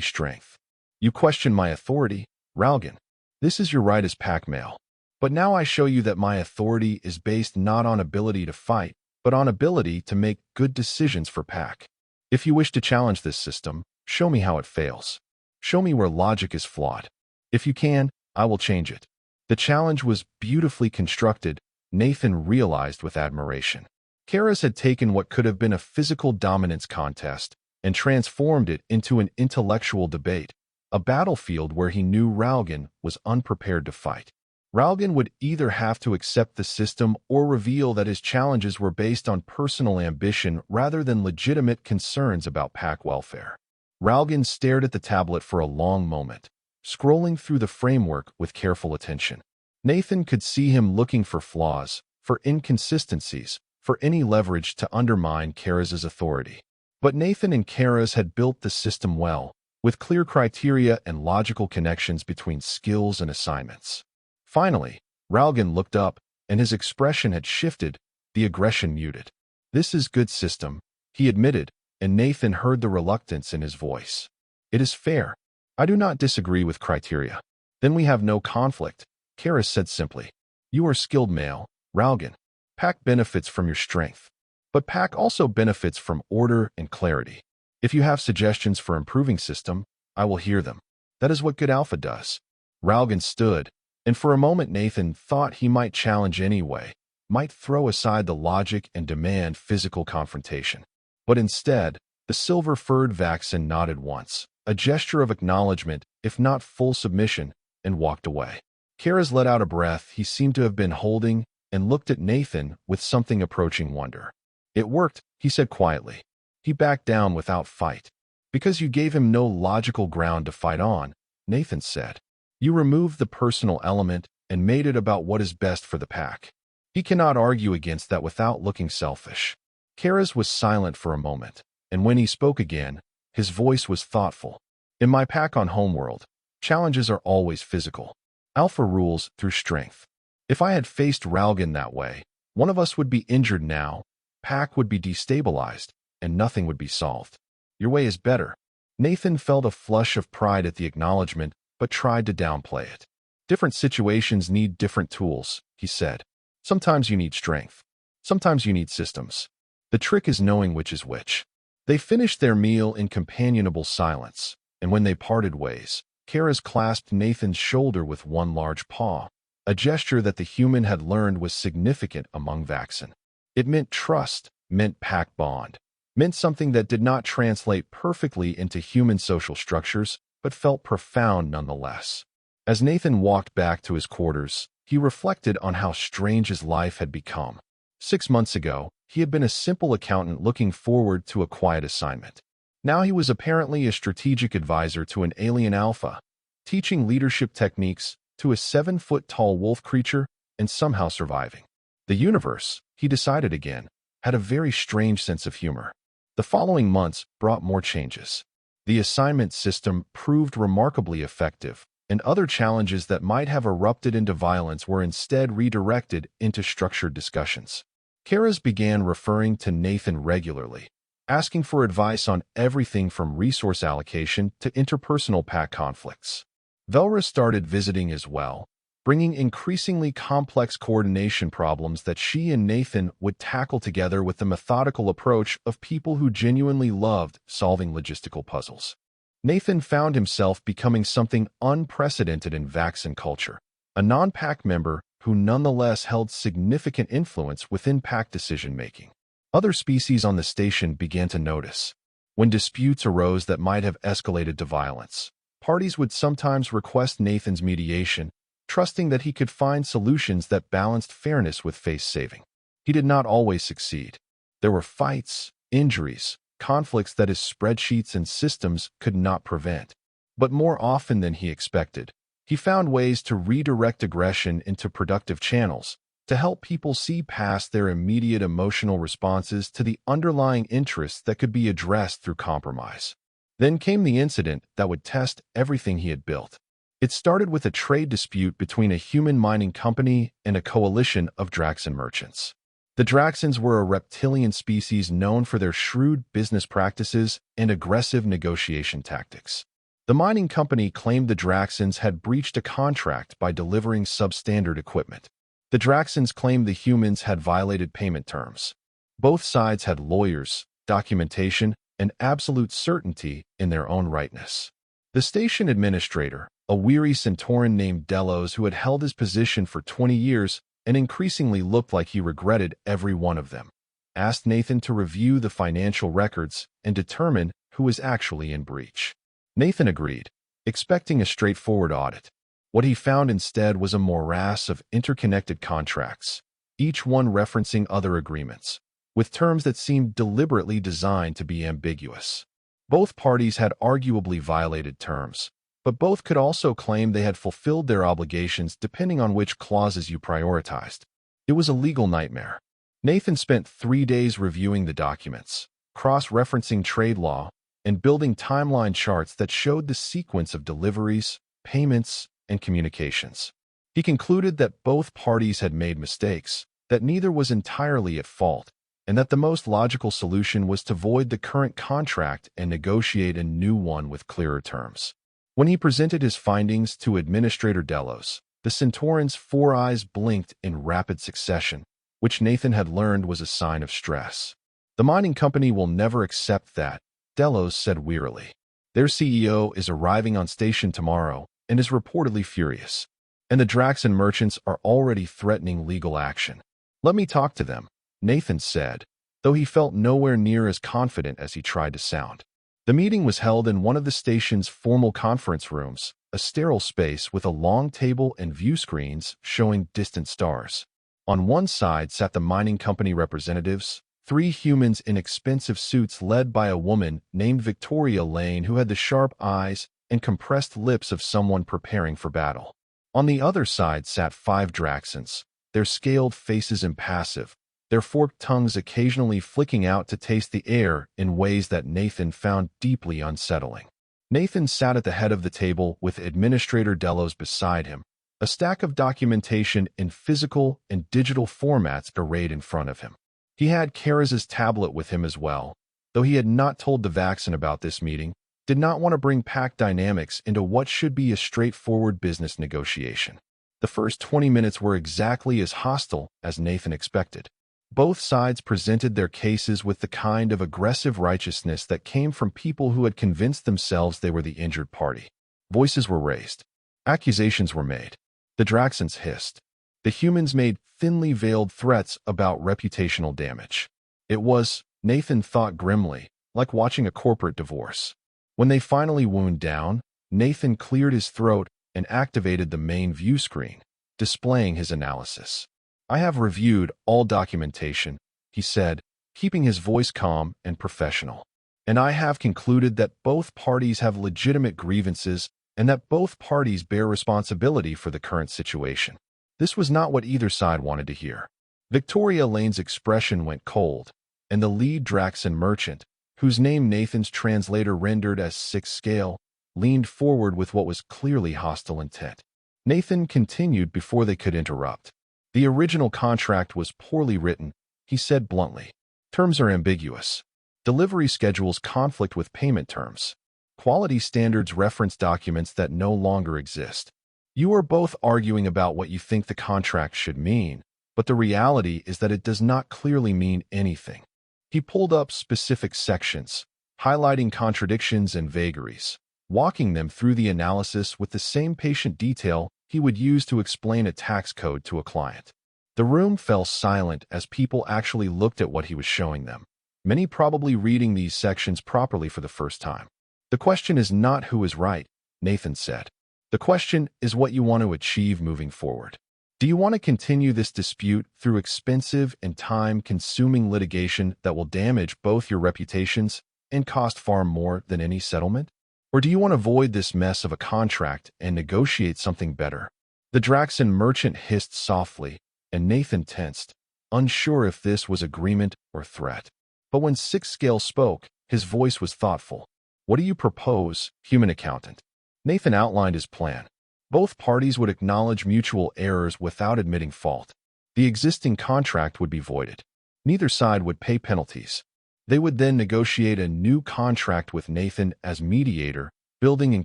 strength." "You question my authority, Ralgan. This is your right as pack male. But now I show you that my authority is based not on ability to fight, but on ability to make good decisions for pack. If you wish to challenge this system, show me how it fails. Show me where logic is flawed. If you can, I will change it." The challenge was beautifully constructed, Nathan realized with admiration. Karas had taken what could have been a physical dominance contest and transformed it into an intellectual debate, a battlefield where he knew Ralgan was unprepared to fight. Ralgan would either have to accept the system or reveal that his challenges were based on personal ambition rather than legitimate concerns about pack welfare. Ralgan stared at the tablet for a long moment, scrolling through the framework with careful attention. Nathan could see him looking for flaws, for inconsistencies, for any leverage to undermine Karas' authority. But Nathan and Karas had built the system well, with clear criteria and logical connections between skills and assignments. Finally, Ralgan looked up, and his expression had shifted, the aggression muted. "This is good system," he admitted, and Nathan heard the reluctance in his voice. "It is fair. I do not disagree with criteria." "Then we have no conflict," Karas said simply. "You are skilled male, Ralgan. Pack benefits from your strength. But Pack also benefits from order and clarity. If you have suggestions for improving system, I will hear them. That is what good alpha does." Ralgan stood, and for a moment Nathan thought he might challenge anyway, might throw aside the logic and demand physical confrontation. But instead, the silver-furred Vaxen nodded once, a gesture of acknowledgement, if not full submission, and walked away. Karas let out a breath he seemed to have been holding and looked at Nathan with something approaching wonder. "It worked," he said quietly. He backed down without fight. "Because you gave him no logical ground to fight on," Nathan said. "You removed the personal element and made it about what is best for the pack. He cannot argue against that without looking selfish." Karas was silent for a moment, and when he spoke again, his voice was thoughtful. "In my pack on Homeworld, challenges are always physical. Alpha rules through strength. If I had faced Ralgan that way, one of us would be injured now, pack would be destabilized, and nothing would be solved. Your way is better." Nathan felt a flush of pride at the acknowledgement, but tried to downplay it. "Different situations need different tools," he said. "Sometimes you need strength. Sometimes you need systems. The trick is knowing which is which." They finished their meal in companionable silence, and when they parted ways, Karas clasped Nathan's shoulder with one large paw, a gesture that the human had learned was significant among Vaxen. It meant trust, meant pack bond, meant something that did not translate perfectly into human social structures, but felt profound nonetheless. As Nathan walked back to his quarters, he reflected on how strange his life had become. 6 months ago, he had been a simple accountant looking forward to a quiet assignment. Now he was apparently a strategic advisor to an alien alpha, teaching leadership techniques to a 7-foot-tall wolf creature and somehow surviving. The universe, he decided again, had a very strange sense of humor. The following months brought more changes. The assignment system proved remarkably effective, and other challenges that might have erupted into violence were instead redirected into structured discussions. Karas began referring to Nathan regularly, asking for advice on everything from resource allocation to interpersonal pack conflicts. Velra started visiting as well, bringing increasingly complex coordination problems that she and Nathan would tackle together with the methodical approach of people who genuinely loved solving logistical puzzles. Nathan found himself becoming something unprecedented in Vaxen culture, a non-pack member who nonetheless held significant influence within pack decision-making. Other species on the station began to notice. When disputes arose that might have escalated to violence, parties would sometimes request Nathan's mediation, trusting that he could find solutions that balanced fairness with face-saving. He did not always succeed. There were fights, injuries, conflicts that his spreadsheets and systems could not prevent. But more often than he expected, he found ways to redirect aggression into productive channels, to help people see past their immediate emotional responses to the underlying interests that could be addressed through compromise. Then came the incident that would test everything he had built. It started with a trade dispute between a human mining company and a coalition of Draxen merchants. The Draxens were a reptilian species known for their shrewd business practices and aggressive negotiation tactics. The mining company claimed the Draxens had breached a contract by delivering substandard equipment. The Draxens claimed the humans had violated payment terms. Both sides had lawyers, documentation, and absolute certainty in their own rightness. The station administrator, a weary Centauran named Delos who had held his position for 20 years and increasingly looked like he regretted every one of them, asked Nathan to review the financial records and determine who was actually in breach. Nathan agreed, expecting a straightforward audit. What he found instead was a morass of interconnected contracts, each one referencing other agreements, with terms that seemed deliberately designed to be ambiguous. Both parties had arguably violated terms, but both could also claim they had fulfilled their obligations depending on which clauses you prioritized. It was a legal nightmare. Nathan spent 3 days reviewing the documents, cross-referencing trade law, and building timeline charts that showed the sequence of deliveries, payments, and communications. He concluded that both parties had made mistakes, that neither was entirely at fault, and that the most logical solution was to void the current contract and negotiate a new one with clearer terms. When he presented his findings to Administrator Delos, the Centaurans' 4 eyes blinked in rapid succession, which Nathan had learned was a sign of stress. "The mining company will never accept that," Delos said wearily. "Their CEO is arriving on station tomorrow and is reportedly furious, and the Draxan merchants are already threatening legal action." "Let me talk to them," Nathan said, though he felt nowhere near as confident as he tried to sound. The meeting was held in one of the station's formal conference rooms, a sterile space with a long table and view screens showing distant stars. On one side sat the mining company representatives, 3 humans in expensive suits led by a woman named Victoria Lane who had the sharp eyes and compressed lips of someone preparing for battle. On the other side sat 5 Draxans, their scaled faces impassive, their forked tongues occasionally flicking out to taste the air in ways that Nathan found deeply unsettling. Nathan sat at the head of the table with Administrator Delos beside him, a stack of documentation in physical and digital formats arrayed in front of him. He had Karaz's tablet with him as well, though he had not told the Vaxan about this meeting, did not want to bring pack dynamics into what should be a straightforward business negotiation. The first 20 minutes were exactly as hostile as Nathan expected. Both sides presented their cases with the kind of aggressive righteousness that came from people who had convinced themselves they were the injured party. Voices were raised. Accusations were made. The Draxans hissed. The humans made thinly veiled threats about reputational damage. It was, Nathan thought grimly, like watching a corporate divorce. When they finally wound down, Nathan cleared his throat and activated the main view screen, displaying his analysis. "I have reviewed all documentation," he said, keeping his voice calm and professional. "And I have concluded that both parties have legitimate grievances and that both parties bear responsibility for the current situation." This was not what either side wanted to hear. Victoria Lane's expression went cold, and the lead Draxan merchant, whose name Nathan's translator rendered as 6 scale, leaned forward with what was clearly hostile intent. Nathan continued before they could interrupt. "The original contract was poorly written," he said bluntly. "Terms are ambiguous. Delivery schedules conflict with payment terms. Quality standards reference documents that no longer exist. You are both arguing about what you think the contract should mean, but the reality is that it does not clearly mean anything." He pulled up specific sections, highlighting contradictions and vagaries, walking them through the analysis with the same patient detail he would use to explain a tax code to a client. The room fell silent as people actually looked at what he was showing them, many probably reading these sections properly for the first time. "The question is not who is right," Nathan said. "The question is what you want to achieve moving forward. Do you want to continue this dispute through expensive and time-consuming litigation that will damage both your reputations and cost far more than any settlement? Or do you want to avoid this mess of a contract and negotiate something better?" The Draxan merchant hissed softly, and Nathan tensed, unsure if this was agreement or threat. But when 6 Scale spoke, his voice was thoughtful. "What do you propose, human accountant?" Nathan outlined his plan. Both parties would acknowledge mutual errors without admitting fault. The existing contract would be voided. Neither side would pay penalties. They would then negotiate a new contract with Nathan as mediator, building in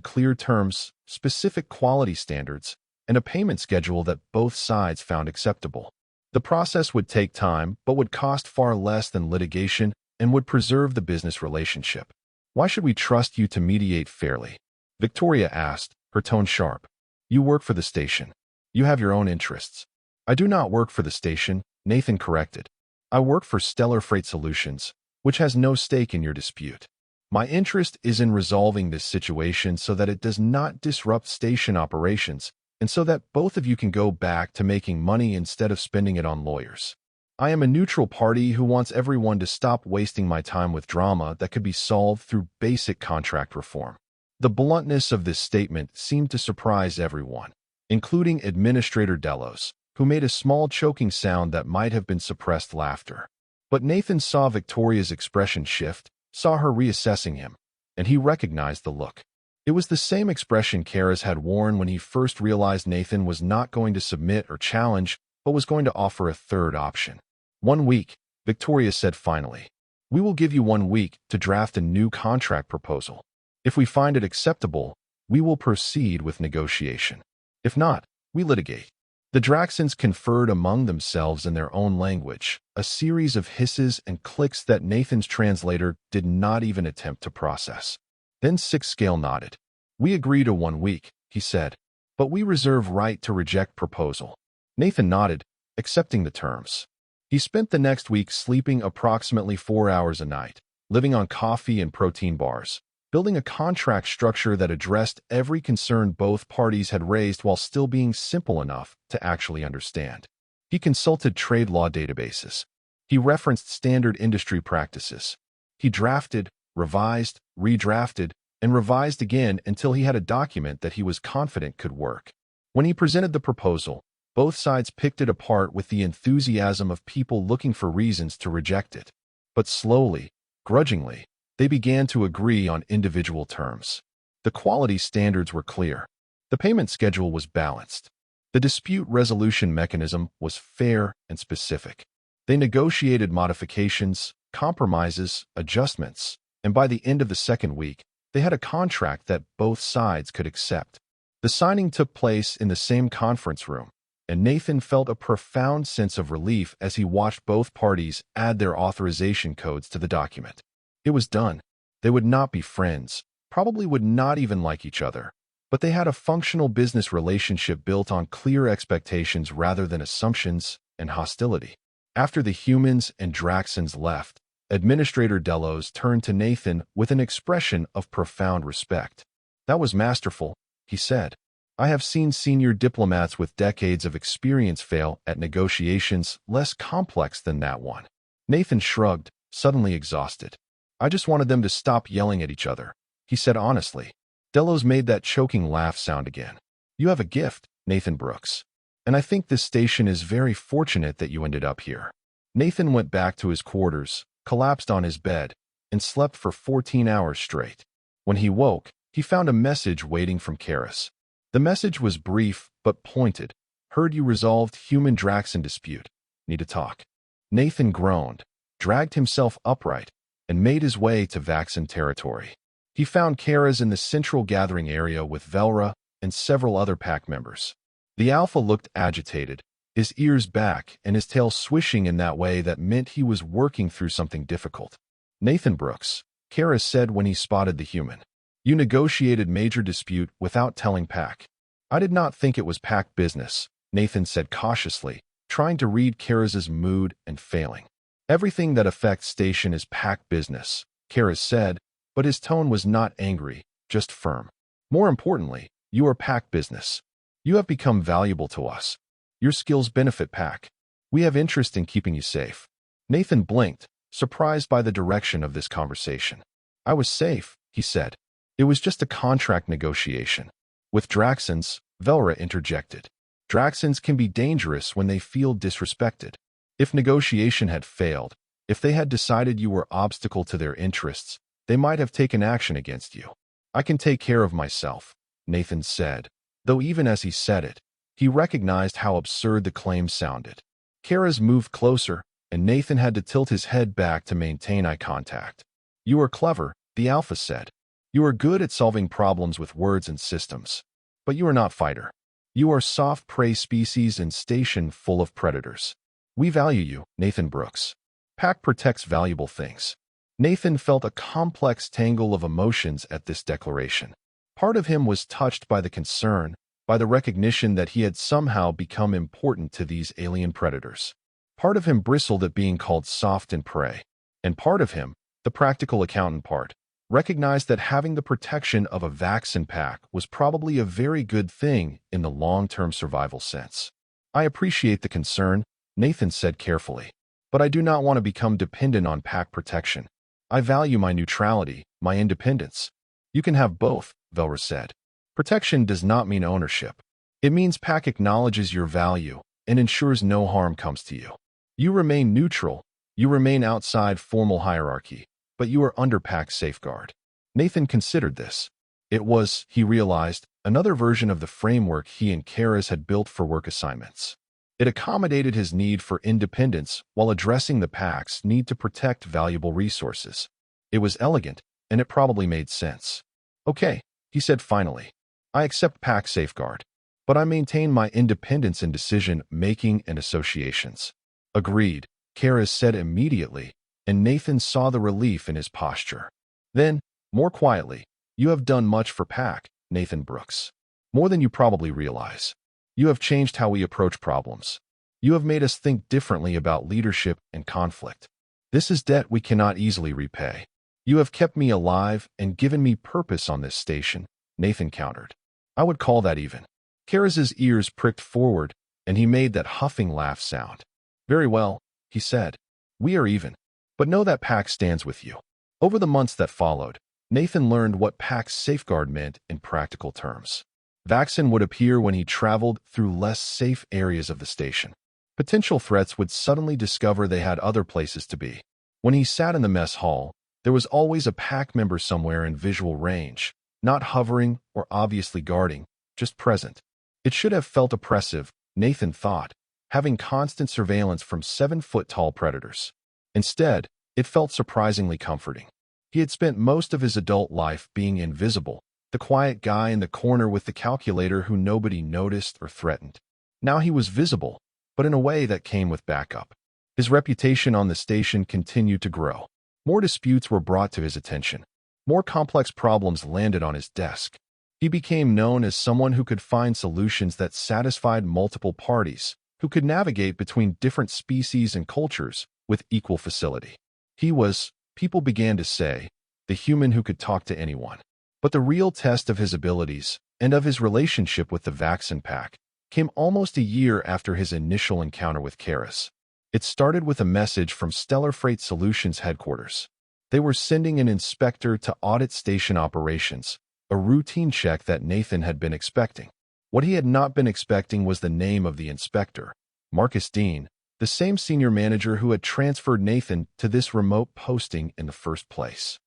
clear terms, specific quality standards, and a payment schedule that both sides found acceptable. The process would take time, but would cost far less than litigation and would preserve the business relationship. "Why should we trust you to mediate fairly?" Victoria asked, her tone sharp. "You work for the station. You have your own interests. I do not work for the station, Nathan corrected. I work for Stellar Freight Solutions, which has no stake in your dispute. My interest is in resolving this situation so that it does not disrupt station operations and so that both of you can go back to making money instead of spending it on lawyers. I am a neutral party who wants everyone to stop wasting my time with drama that could be solved through basic contract reform. The bluntness of this statement seemed to surprise everyone, including Administrator Delos, who made a small choking sound that might have been suppressed laughter. But Nathan saw Victoria's expression shift, saw her reassessing him, and he recognized the look. It was the same expression Karas had worn when he first realized Nathan was not going to submit or challenge, but was going to offer a third option. 1 week, Victoria said finally. We will give you 1 week to draft a new contract proposal. If we find it acceptable, we will proceed with negotiation. If not, we litigate. The Draxans conferred among themselves in their own language, a series of hisses and clicks that Nathan's translator did not even attempt to process. Then Six Scale nodded. We agree to 1 week, he said, but we reserve right to reject proposal. Nathan nodded, accepting the terms. He spent the next week sleeping approximately 4 hours a night, living on coffee and protein bars, building a contract structure that addressed every concern both parties had raised while still being simple enough to actually understand. He consulted trade law databases. He referenced standard industry practices. He drafted, revised, redrafted, and revised again until he had a document that he was confident could work. When he presented the proposal, both sides picked it apart with the enthusiasm of people looking for reasons to reject it. But slowly, grudgingly, they began to agree on individual terms. The quality standards were clear. The payment schedule was balanced. The dispute resolution mechanism was fair and specific. They negotiated modifications, compromises, adjustments, and by the end of the second week, they had a contract that both sides could accept. The signing took place in the same conference room, and Nathan felt a profound sense of relief as he watched both parties add their authorization codes to the document. It was done. They would not be friends, probably would not even like each other, but they had a functional business relationship built on clear expectations rather than assumptions and hostility. After the humans and Draxans left, Administrator Delos turned to Nathan with an expression of profound respect. That was masterful, he said. I have seen senior diplomats with decades of experience fail at negotiations less complex than that one. Nathan shrugged, suddenly exhausted. I just wanted them to stop yelling at each other, he said honestly. Delos made that choking laugh sound again. You have a gift, Nathan Brooks. And I think this station is very fortunate that you ended up here. Nathan went back to his quarters, collapsed on his bed, and slept for 14 hours straight. When he woke, he found a message waiting from Karas. The message was brief but pointed. Heard you resolved human Draxan dispute. Need to talk. Nathan groaned, dragged himself upright, and made his way to Vaxan territory. He found Karas in the central gathering area with Velra and several other pack members. The Alpha looked agitated, his ears back and his tail swishing in that way that meant he was working through something difficult. Nathan Brooks, Karas said when he spotted the human. You negotiated major dispute without telling Pack. I did not think it was Pack business, Nathan said cautiously, trying to read Karas's mood and failing. Everything that affects station is Pack business, Karas said, but his tone was not angry, just firm. More importantly, you are Pack business. You have become valuable to us. Your skills benefit Pack. We have interest in keeping you safe. Nathan blinked, surprised by the direction of this conversation. I was safe, he said. It was just a contract negotiation. With Draxans, Velra interjected. Draxans can be dangerous when they feel disrespected. If negotiation had failed, if they had decided you were obstacle to their interests, they might have taken action against you. I can take care of myself, Nathan said, though even as he said it, he recognized how absurd the claim sounded. Karas moved closer, and Nathan had to tilt his head back to maintain eye contact. You are clever, the Alpha said. You are good at solving problems with words and systems. But you are not fighter. You are soft prey species in station full of predators. We value you, Nathan Brooks. Pack protects valuable things. Nathan felt a complex tangle of emotions at this declaration. Part of him was touched by the concern, by the recognition that he had somehow become important to these alien predators. Part of him bristled at being called soft and prey, and part of him, the practical accountant part, recognized that having the protection of a vaccine pack was probably a very good thing in the long-term survival sense. "I appreciate the concern," Nathan said carefully, "but I do not want to become dependent on pack protection. I value my neutrality, my independence." "You can have both," Velra said. "Protection does not mean ownership. It means pack acknowledges your value and ensures no harm comes to you. You remain neutral, you remain outside formal hierarchy, but you are under pack safeguard." Nathan considered this. It was, he realized, another version of the framework he and Karis had built for work assignments. It accommodated his need for independence while addressing the pack's need to protect valuable resources. It was elegant, and it probably made sense. "Okay," he said finally. "I accept pack safeguard, but I maintain my independence in decision-making and associations." "Agreed," Karis said immediately, and Nathan saw the relief in his posture. Then, more quietly, "You have done much for pack, Nathan Brooks. More than you probably realize. You have changed how we approach problems. You have made us think differently about leadership and conflict. This is debt we cannot easily repay. You have kept me alive and given me purpose on this station," Nathan countered. "I would call that even." Karis's ears pricked forward, and he made that huffing laugh sound. "Very well," he said. "We are even. But know that pack stands with you." Over the months that followed, Nathan learned what pack's safeguard meant in practical terms. Vaccine would appear when he traveled through less safe areas of the station. Potential threats would suddenly discover they had other places to be. When he sat in the mess hall, there was always a pack member somewhere in visual range, not hovering or obviously guarding, just present. It should have felt oppressive, Nathan thought, having constant surveillance from 7-foot-tall predators. Instead, it felt surprisingly comforting. He had spent most of his adult life being invisible, the quiet guy in the corner with the calculator who nobody noticed or threatened. Now he was visible, but in a way that came with backup. His reputation on the station continued to grow. More disputes were brought to his attention. More complex problems landed on his desk. He became known as someone who could find solutions that satisfied multiple parties, who could navigate between different species and cultures with equal facility. He was, people began to say, the human who could talk to anyone. But the real test of his abilities, and of his relationship with the vaccine pack, came almost a year after his initial encounter with Karis. It started with a message from Stellar Freight Solutions headquarters. They were sending an inspector to audit station operations, a routine check that Nathan had been expecting. What he had not been expecting was the name of the inspector, Marcus Dean, the same senior manager who had transferred Nathan to this remote posting in the first place.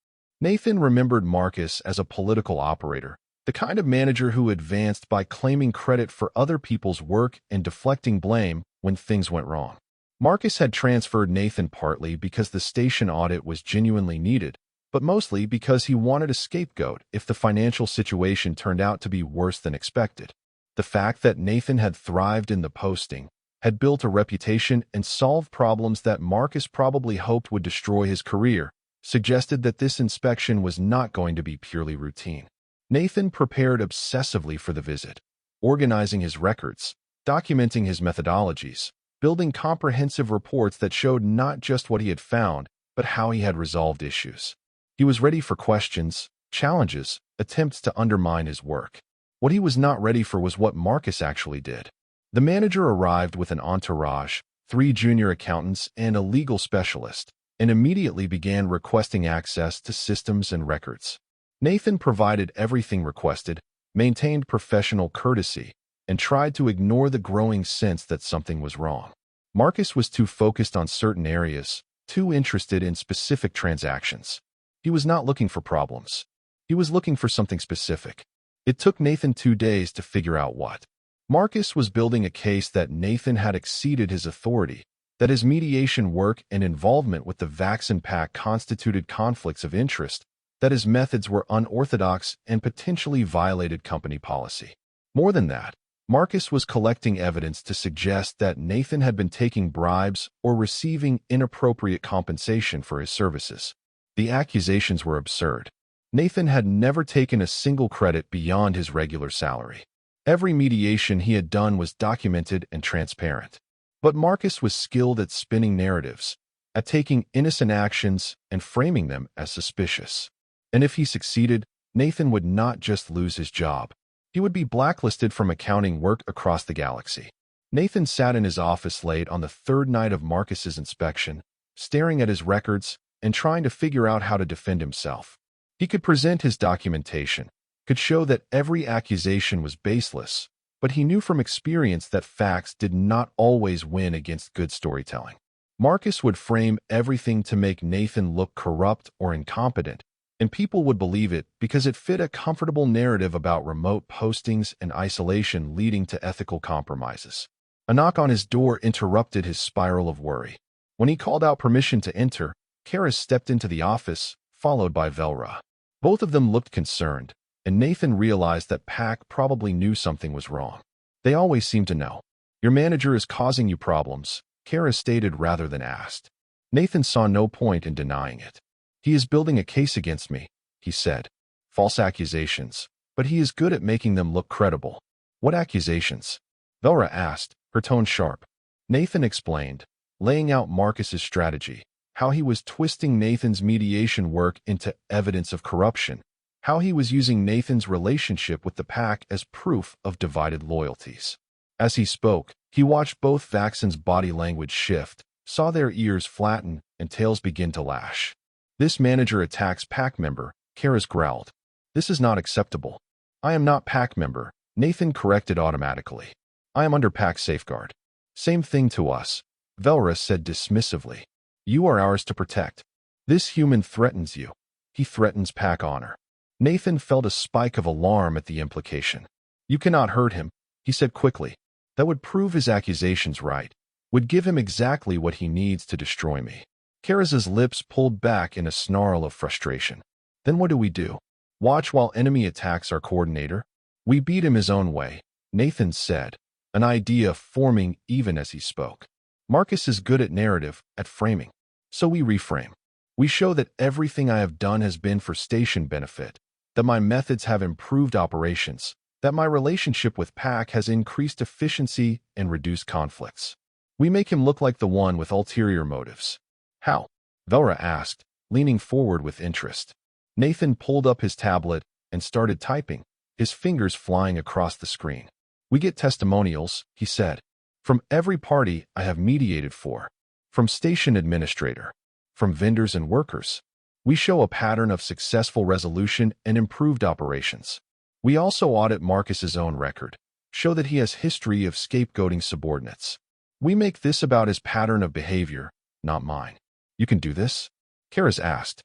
Nathan remembered Marcus as a political operator, the kind of manager who advanced by claiming credit for other people's work and deflecting blame when things went wrong. Marcus had transferred Nathan partly because the station audit was genuinely needed, but mostly because he wanted a scapegoat if the financial situation turned out to be worse than expected. The fact that Nathan had thrived in the posting, had built a reputation and solved problems that Marcus probably hoped would destroy his career, suggested that this inspection was not going to be purely routine. Nathan prepared obsessively for the visit, organizing his records, documenting his methodologies, building comprehensive reports that showed not just what he had found, but how he had resolved issues. He was ready for questions, challenges, attempts to undermine his work. What he was not ready for was what Marcus actually did. The manager arrived with an entourage, 3 junior accountants, and a legal specialist, and immediately began requesting access to systems and records. Nathan provided everything requested, maintained professional courtesy, and tried to ignore the growing sense that something was wrong. Marcus was too focused on certain areas, too interested in specific transactions. He was not looking for problems. He was looking for something specific. It took Nathan 2 days to figure out what. Marcus was building a case that Nathan had exceeded his authority, that his mediation work and involvement with the vaccine pack constituted conflicts of interest, that his methods were unorthodox and potentially violated company policy. More than that, Marcus was collecting evidence to suggest that Nathan had been taking bribes or receiving inappropriate compensation for his services. The accusations were absurd. Nathan had never taken a single credit beyond his regular salary. Every mediation he had done was documented and transparent. But Marcus was skilled at spinning narratives, at taking innocent actions and framing them as suspicious. And if he succeeded, Nathan would not just lose his job. He would be blacklisted from accounting work across the galaxy. Nathan sat in his office late on the third night of Marcus's inspection, staring at his records and trying to figure out how to defend himself. He could present his documentation, could show that every accusation was baseless, but he knew from experience that facts did not always win against good storytelling. Marcus would frame everything to make Nathan look corrupt or incompetent, and people would believe it because it fit a comfortable narrative about remote postings and isolation leading to ethical compromises. A knock on his door interrupted his spiral of worry. When he called out permission to enter, Karis stepped into the office, followed by Velra. Both of them looked concerned, and Nathan realized that Pac probably knew something was wrong. They always seem to know. Your manager is causing you problems, Karis stated rather than asked. Nathan saw no point in denying it. He is building a case against me, he said. False accusations, but he is good at making them look credible. What accusations? Velra asked, her tone sharp. Nathan explained, laying out Marcus's strategy, how he was twisting Nathan's mediation work into evidence of corruption, how he was using Nathan's relationship with the pack as proof of divided loyalties. As he spoke, he watched both Vaxen's body language shift, saw their ears flatten and tails begin to lash. This manager attacks pack member, Karis growled. This is not acceptable. I am not pack member, Nathan corrected automatically. I am under pack safeguard. Same thing to us, Velra said dismissively. You are ours to protect. This human threatens you. He threatens pack honor. Nathan felt a spike of alarm at the implication. You cannot hurt him, he said quickly. That would prove his accusations right, would give him exactly what he needs to destroy me. Karis's lips pulled back in a snarl of frustration. Then what do? Watch while enemy attacks our coordinator? We beat him his own way, Nathan said, an idea forming even as he spoke. Marcus is good at narrative, at framing. So we reframe. We show that everything I have done has been for station benefit, that my methods have improved operations, that my relationship with Pac has increased efficiency and reduced conflicts. We make him look like the one with ulterior motives. How? Velra asked, leaning forward with interest. Nathan pulled up his tablet and started typing, his fingers flying across the screen. We get testimonials, he said, from every party I have mediated for, from station administrator, from vendors and workers. We show a pattern of successful resolution and improved operations. We also audit Marcus's own record, show that he has history of scapegoating subordinates. We make this about his pattern of behavior, not mine. You can do this? Karis asked.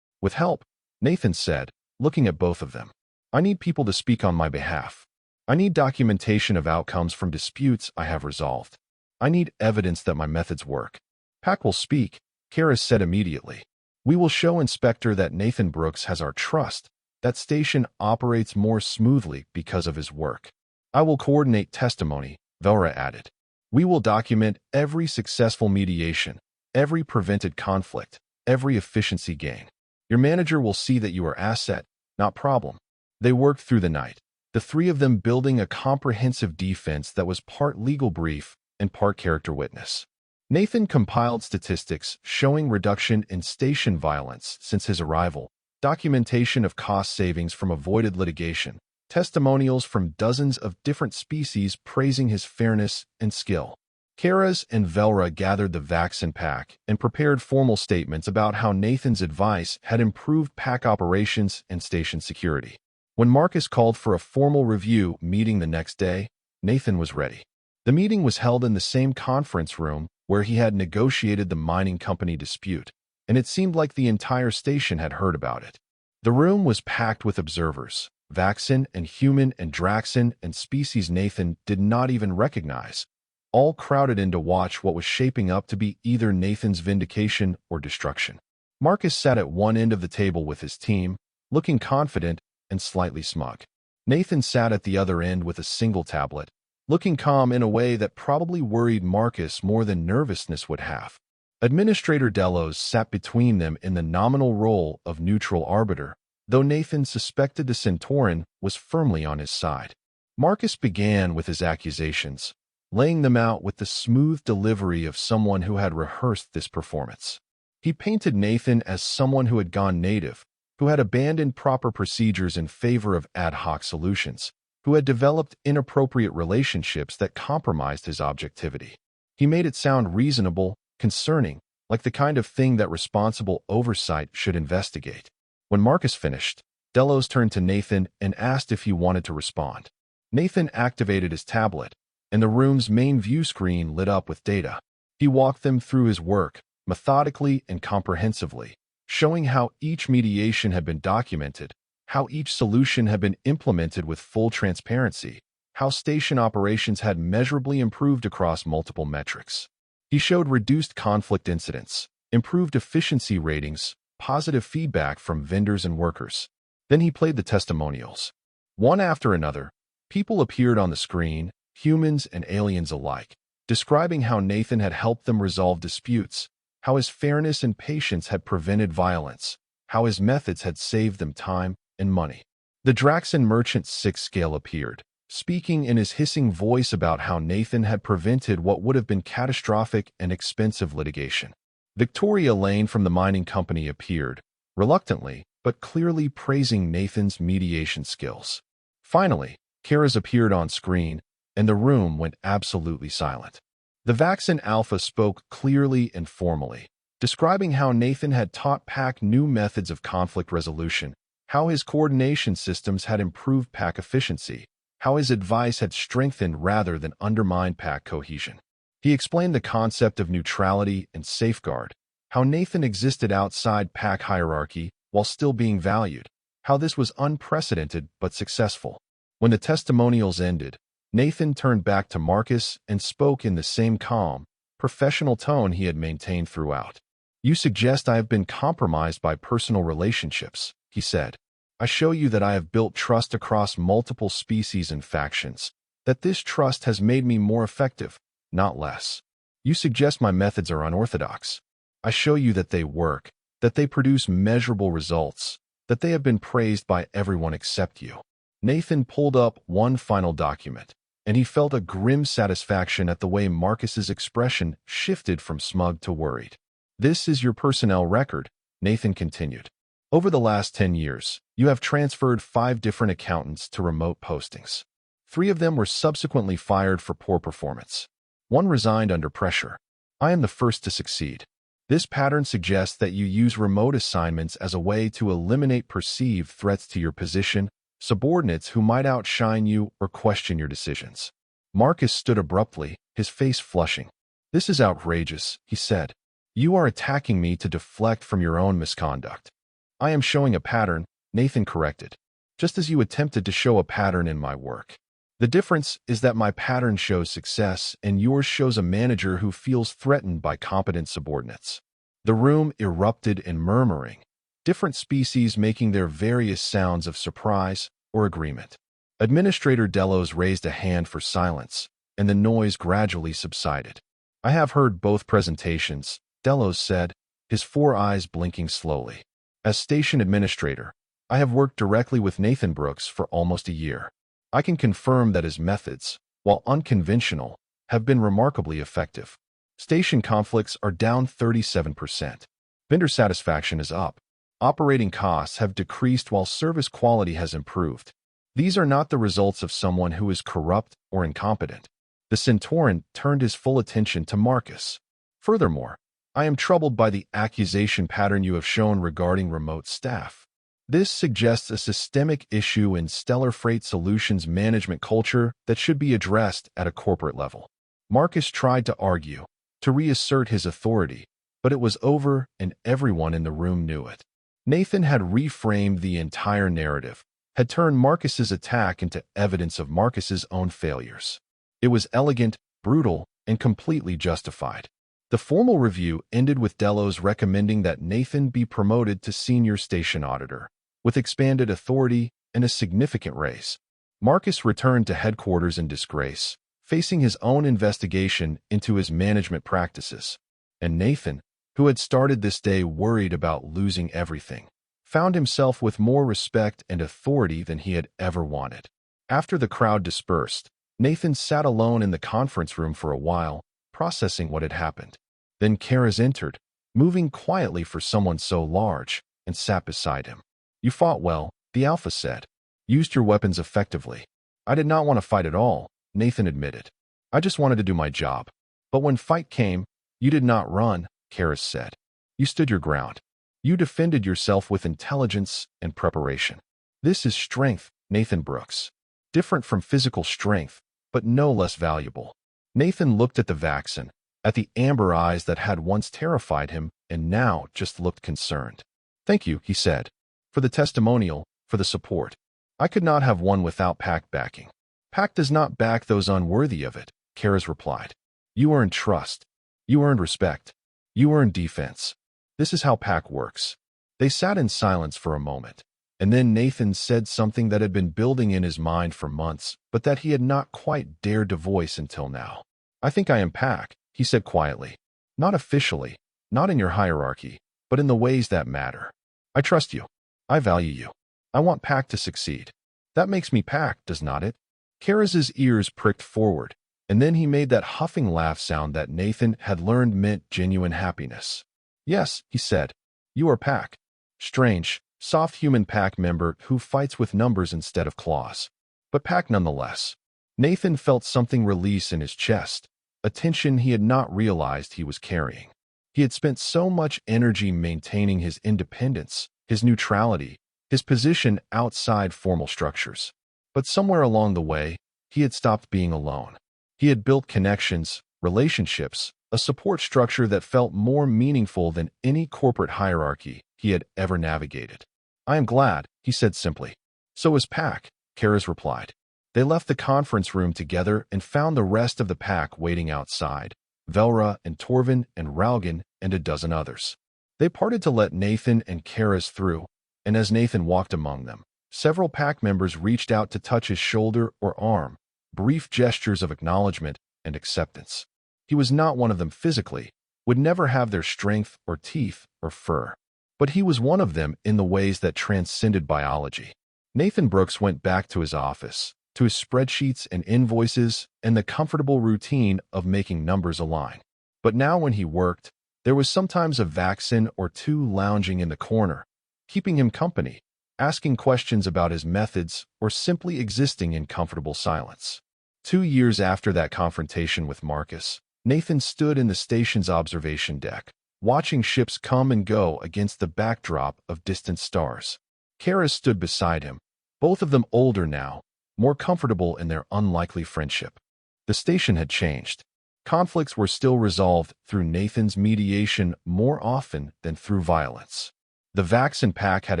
With help, Nathan said, looking at both of them. I need people to speak on my behalf. I need documentation of outcomes from disputes I have resolved. I need evidence that my methods work. Pac will speak, Karis said immediately. We will show Inspector that Nathan Brooks has our trust, that station operates more smoothly because of his work. I will coordinate testimony, Velra added. We will document every successful mediation, every prevented conflict, every efficiency gain. Your manager will see that you are asset, not problem. They worked through the night, the three of them building a comprehensive defense that was part legal brief and part character witness. Nathan compiled statistics showing reduction in station violence since his arrival, documentation of cost savings from avoided litigation, testimonials from dozens of different species praising his fairness and skill. Karis and Velra gathered the Vaxen pack and prepared formal statements about how Nathan's advice had improved pack operations and station security. When Marcus called for a formal review meeting the next day, Nathan was ready. The meeting was held in the same conference room where he had negotiated the mining company dispute, and it seemed like the entire station had heard about it. The room was packed with observers, Vaxen and human and Draxen and species Nathan did not even recognize, all crowded in to watch what was shaping up to be either Nathan's vindication or destruction. Marcus sat at one end of the table with his team, looking confident and slightly smug. Nathan sat at the other end with a single tablet, looking calm in a way that probably worried Marcus more than nervousness would have. Administrator Delos sat between them in the nominal role of neutral arbiter, though Nathan suspected the Centauran was firmly on his side. Marcus began with his accusations, laying them out with the smooth delivery of someone who had rehearsed this performance. He painted Nathan as someone who had gone native, who had abandoned proper procedures in favor of ad hoc solutions, who had developed inappropriate relationships that compromised his objectivity. He made it sound reasonable, concerning, like the kind of thing that responsible oversight should investigate. When Marcus finished, Delos turned to Nathan and asked if he wanted to respond. Nathan activated his tablet, and the room's main view screen lit up with data. He walked them through his work, methodically and comprehensively, showing how each mediation had been documented, how each solution had been implemented with full transparency, how station operations had measurably improved across multiple metrics. He showed reduced conflict incidents, improved efficiency ratings, positive feedback from vendors and workers. Then he played the testimonials. One after another, people appeared on the screen, humans and aliens alike, describing how Nathan had helped them resolve disputes, how his fairness and patience had prevented violence, how his methods had saved them time and money. The Draxan Merchant's sixth scale appeared, speaking in his hissing voice about how Nathan had prevented what would have been catastrophic and expensive litigation. Victoria Lane from the mining company appeared, reluctantly but clearly praising Nathan's mediation skills. Finally, Kara's appeared on screen, and the room went absolutely silent. The Vaxxan Alpha spoke clearly and formally, describing how Nathan had taught Pack new methods of conflict resolution, how his coordination systems had improved Pack efficiency, how his advice had strengthened rather than undermined Pack cohesion. He explained the concept of neutrality and safeguard, how Nathan existed outside Pack hierarchy while still being valued, how this was unprecedented but successful. When the testimonials ended, Nathan turned back to Marcus and spoke in the same calm, professional tone he had maintained throughout. "You suggest I have been compromised by personal relationships," he said. "I show you that I have built trust across multiple species and factions, that this trust has made me more effective, not less. You suggest my methods are unorthodox. I show you that they work, that they produce measurable results, that they have been praised by everyone except you." Nathan pulled up one final document, and he felt a grim satisfaction at the way Marcus's expression shifted from smug to worried. "This is your personnel record," Nathan continued. "Over the last 10 years, you have transferred 5 different accountants to remote postings. 3 of them were subsequently fired for poor performance. 1 resigned under pressure. I am the first to succeed. This pattern suggests that you use remote assignments as a way to eliminate perceived threats to your position, subordinates who might outshine you or question your decisions." Marcus stood abruptly, his face flushing. "This is outrageous," he said. "You are attacking me to deflect from your own misconduct." "I am showing a pattern," Nathan corrected, "just as you attempted to show a pattern in my work. The difference is that my pattern shows success and yours shows a manager who feels threatened by competent subordinates." The room erupted in murmuring, different species making their various sounds of surprise or agreement. Administrator Delos raised a hand for silence, and the noise gradually subsided. "I have heard both presentations," Delos said, his 4 eyes blinking slowly. "As station administrator, I have worked directly with Nathan Brooks for almost a year. I can confirm that his methods, while unconventional, have been remarkably effective. Station conflicts are down 37%. Vendor satisfaction is up. Operating costs have decreased while service quality has improved. These are not the results of someone who is corrupt or incompetent." The Centauran turned his full attention to Marcus. "Furthermore, I am troubled by the accusation pattern you have shown regarding remote staff. This suggests a systemic issue in Stellar Freight Solutions management culture that should be addressed at a corporate level." Marcus tried to argue, to reassert his authority, but it was over and everyone in the room knew it. Nathan had reframed the entire narrative, had turned Marcus's attack into evidence of Marcus's own failures. It was elegant, brutal, and completely justified. The formal review ended with Delos recommending that Nathan be promoted to senior station auditor, with expanded authority and a significant raise. Marcus returned to headquarters in disgrace, facing his own investigation into his management practices. And Nathan, who had started this day worried about losing everything, found himself with more respect and authority than he had ever wanted. After the crowd dispersed, Nathan sat alone in the conference room for a while, processing what had happened. Then Kara's entered, moving quietly for someone so large, and sat beside him. "You fought well," the Alpha said. "Used your weapons effectively." "I did not want to fight at all," Nathan admitted. "I just wanted to do my job." "But when fight came, you did not run," Kara said. "You stood your ground. You defended yourself with intelligence and preparation. This is strength, Nathan Brooks. Different from physical strength, but no less valuable." Nathan looked at the Vaxen, at the amber eyes that had once terrified him and now just looked concerned. "Thank you," he said, "for the testimonial, for the support. I could not have won without Pack backing." "Pack does not back those unworthy of it," Kara's replied. "You earned trust. You earned respect. You earned defense. This is how Pack works." They sat in silence for a moment, and then Nathan said something that had been building in his mind for months, but that he had not quite dared to voice until now. "I think I am Pack," he said quietly. "Not officially, not in your hierarchy, but in the ways that matter. I trust you. I value you. I want Pack to succeed. That makes me Pack, does not it?" Kara's ears pricked forward, and then he made that huffing laugh sound that Nathan had learned meant genuine happiness. "Yes," he said, "you are Pack. Strange, soft human Pack member who fights with numbers instead of claws. But Pack nonetheless." Nathan felt something release in his chest, a tension he had not realized he was carrying. He had spent so much energy maintaining his independence, his neutrality, his position outside formal structures. But somewhere along the way, he had stopped being alone. He had built connections, relationships, a support structure that felt more meaningful than any corporate hierarchy he had ever navigated. "I am glad," he said simply. "So is Pack," Kara's replied. They left the conference room together and found the rest of the Pack waiting outside, Velra and Torvin and Raugen and a dozen others. They parted to let Nathan and Kara's through, and as Nathan walked among them, several Pack members reached out to touch his shoulder or arm, brief gestures of acknowledgement and acceptance. He was not one of them physically, would never have their strength or teeth or fur. But he was one of them in the ways that transcended biology. Nathan Brooks went back to his office, to his spreadsheets and invoices and the comfortable routine of making numbers align. But now when he worked, there was sometimes a Vaxen or two lounging in the corner, keeping him company, asking questions about his methods, or simply existing in comfortable silence. 2 years after that confrontation with Marcus, Nathan stood in the station's observation deck, watching ships come and go against the backdrop of distant stars. Kara stood beside him, both of them older now, more comfortable in their unlikely friendship. The station had changed. Conflicts were still resolved through Nathan's mediation more often than through violence. The Vaxen Pack had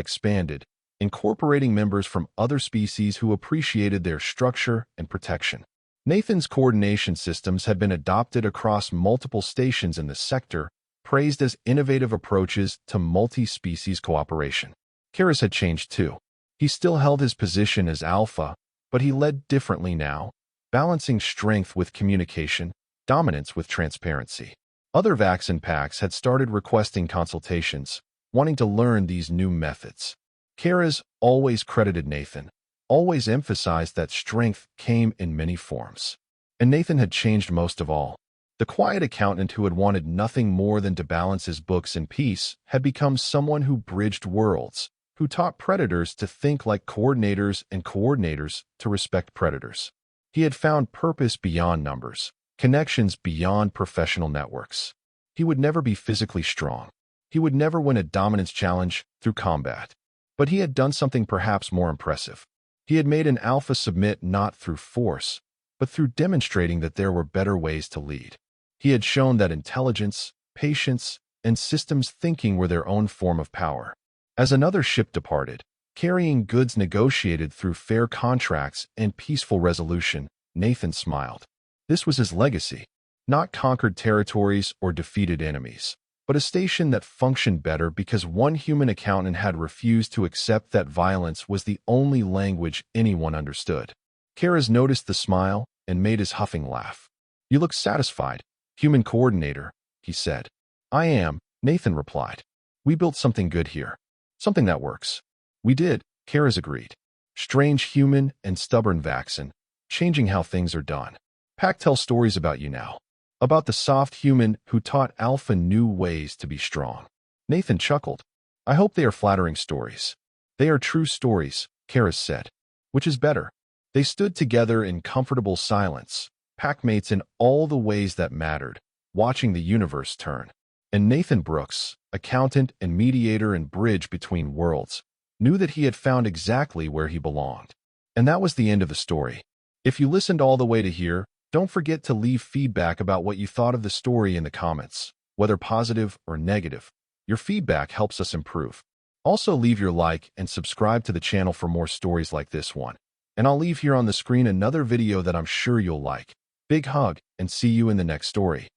expanded, incorporating members from other species who appreciated their structure and protection. Nathan's coordination systems had been adopted across multiple stations in the sector, praised as innovative approaches to multi-species cooperation. Kara's had changed too. He still held his position as Alpha, but he led differently now, balancing strength with communication, dominance with transparency. Other Vaxen packs had started requesting consultations, wanting to learn these new methods. Kara's always credited Nathan, always emphasized that strength came in many forms. And Nathan had changed most of all. The quiet accountant who had wanted nothing more than to balance his books in peace had become someone who bridged worlds, who taught predators to think like coordinators and coordinators to respect predators. He had found purpose beyond numbers, connections beyond professional networks. He would never be physically strong. He would never win a dominance challenge through combat. But he had done something perhaps more impressive. He had made an alpha submit not through force, but through demonstrating that there were better ways to lead. He had shown that intelligence, patience, and systems thinking were their own form of power. As another ship departed, carrying goods negotiated through fair contracts and peaceful resolution, Nathan smiled. This was his legacy, not conquered territories or defeated enemies, but a station that functioned better because one human accountant had refused to accept that violence was the only language anyone understood. Kara's noticed the smile and made his huffing laugh. "You look satisfied, human coordinator," he said. "I am," Nathan replied. "We built something good here. Something that works." "We did," Kara's agreed. Strange human and stubborn vaccine, changing how things are done. Pack tells stories about you now. About the soft human who taught Alpha new ways to be strong. Nathan chuckled. I hope they are flattering stories. They are true stories, Karis said. Which is better? They stood together in comfortable silence, packmates in all the ways that mattered, watching the universe turn. And Nathan Brooks, accountant and mediator and bridge between worlds, knew that he had found exactly where he belonged. And that was the end of the story. If you listened all the way to here, don't forget to leave feedback about what you thought of the story in the comments, whether positive or negative. Your feedback helps us improve. Also leave your like and subscribe to the channel for more stories like this one. And I'll leave here on the screen another video that I'm sure you'll like. Big hug, and see you in the next story.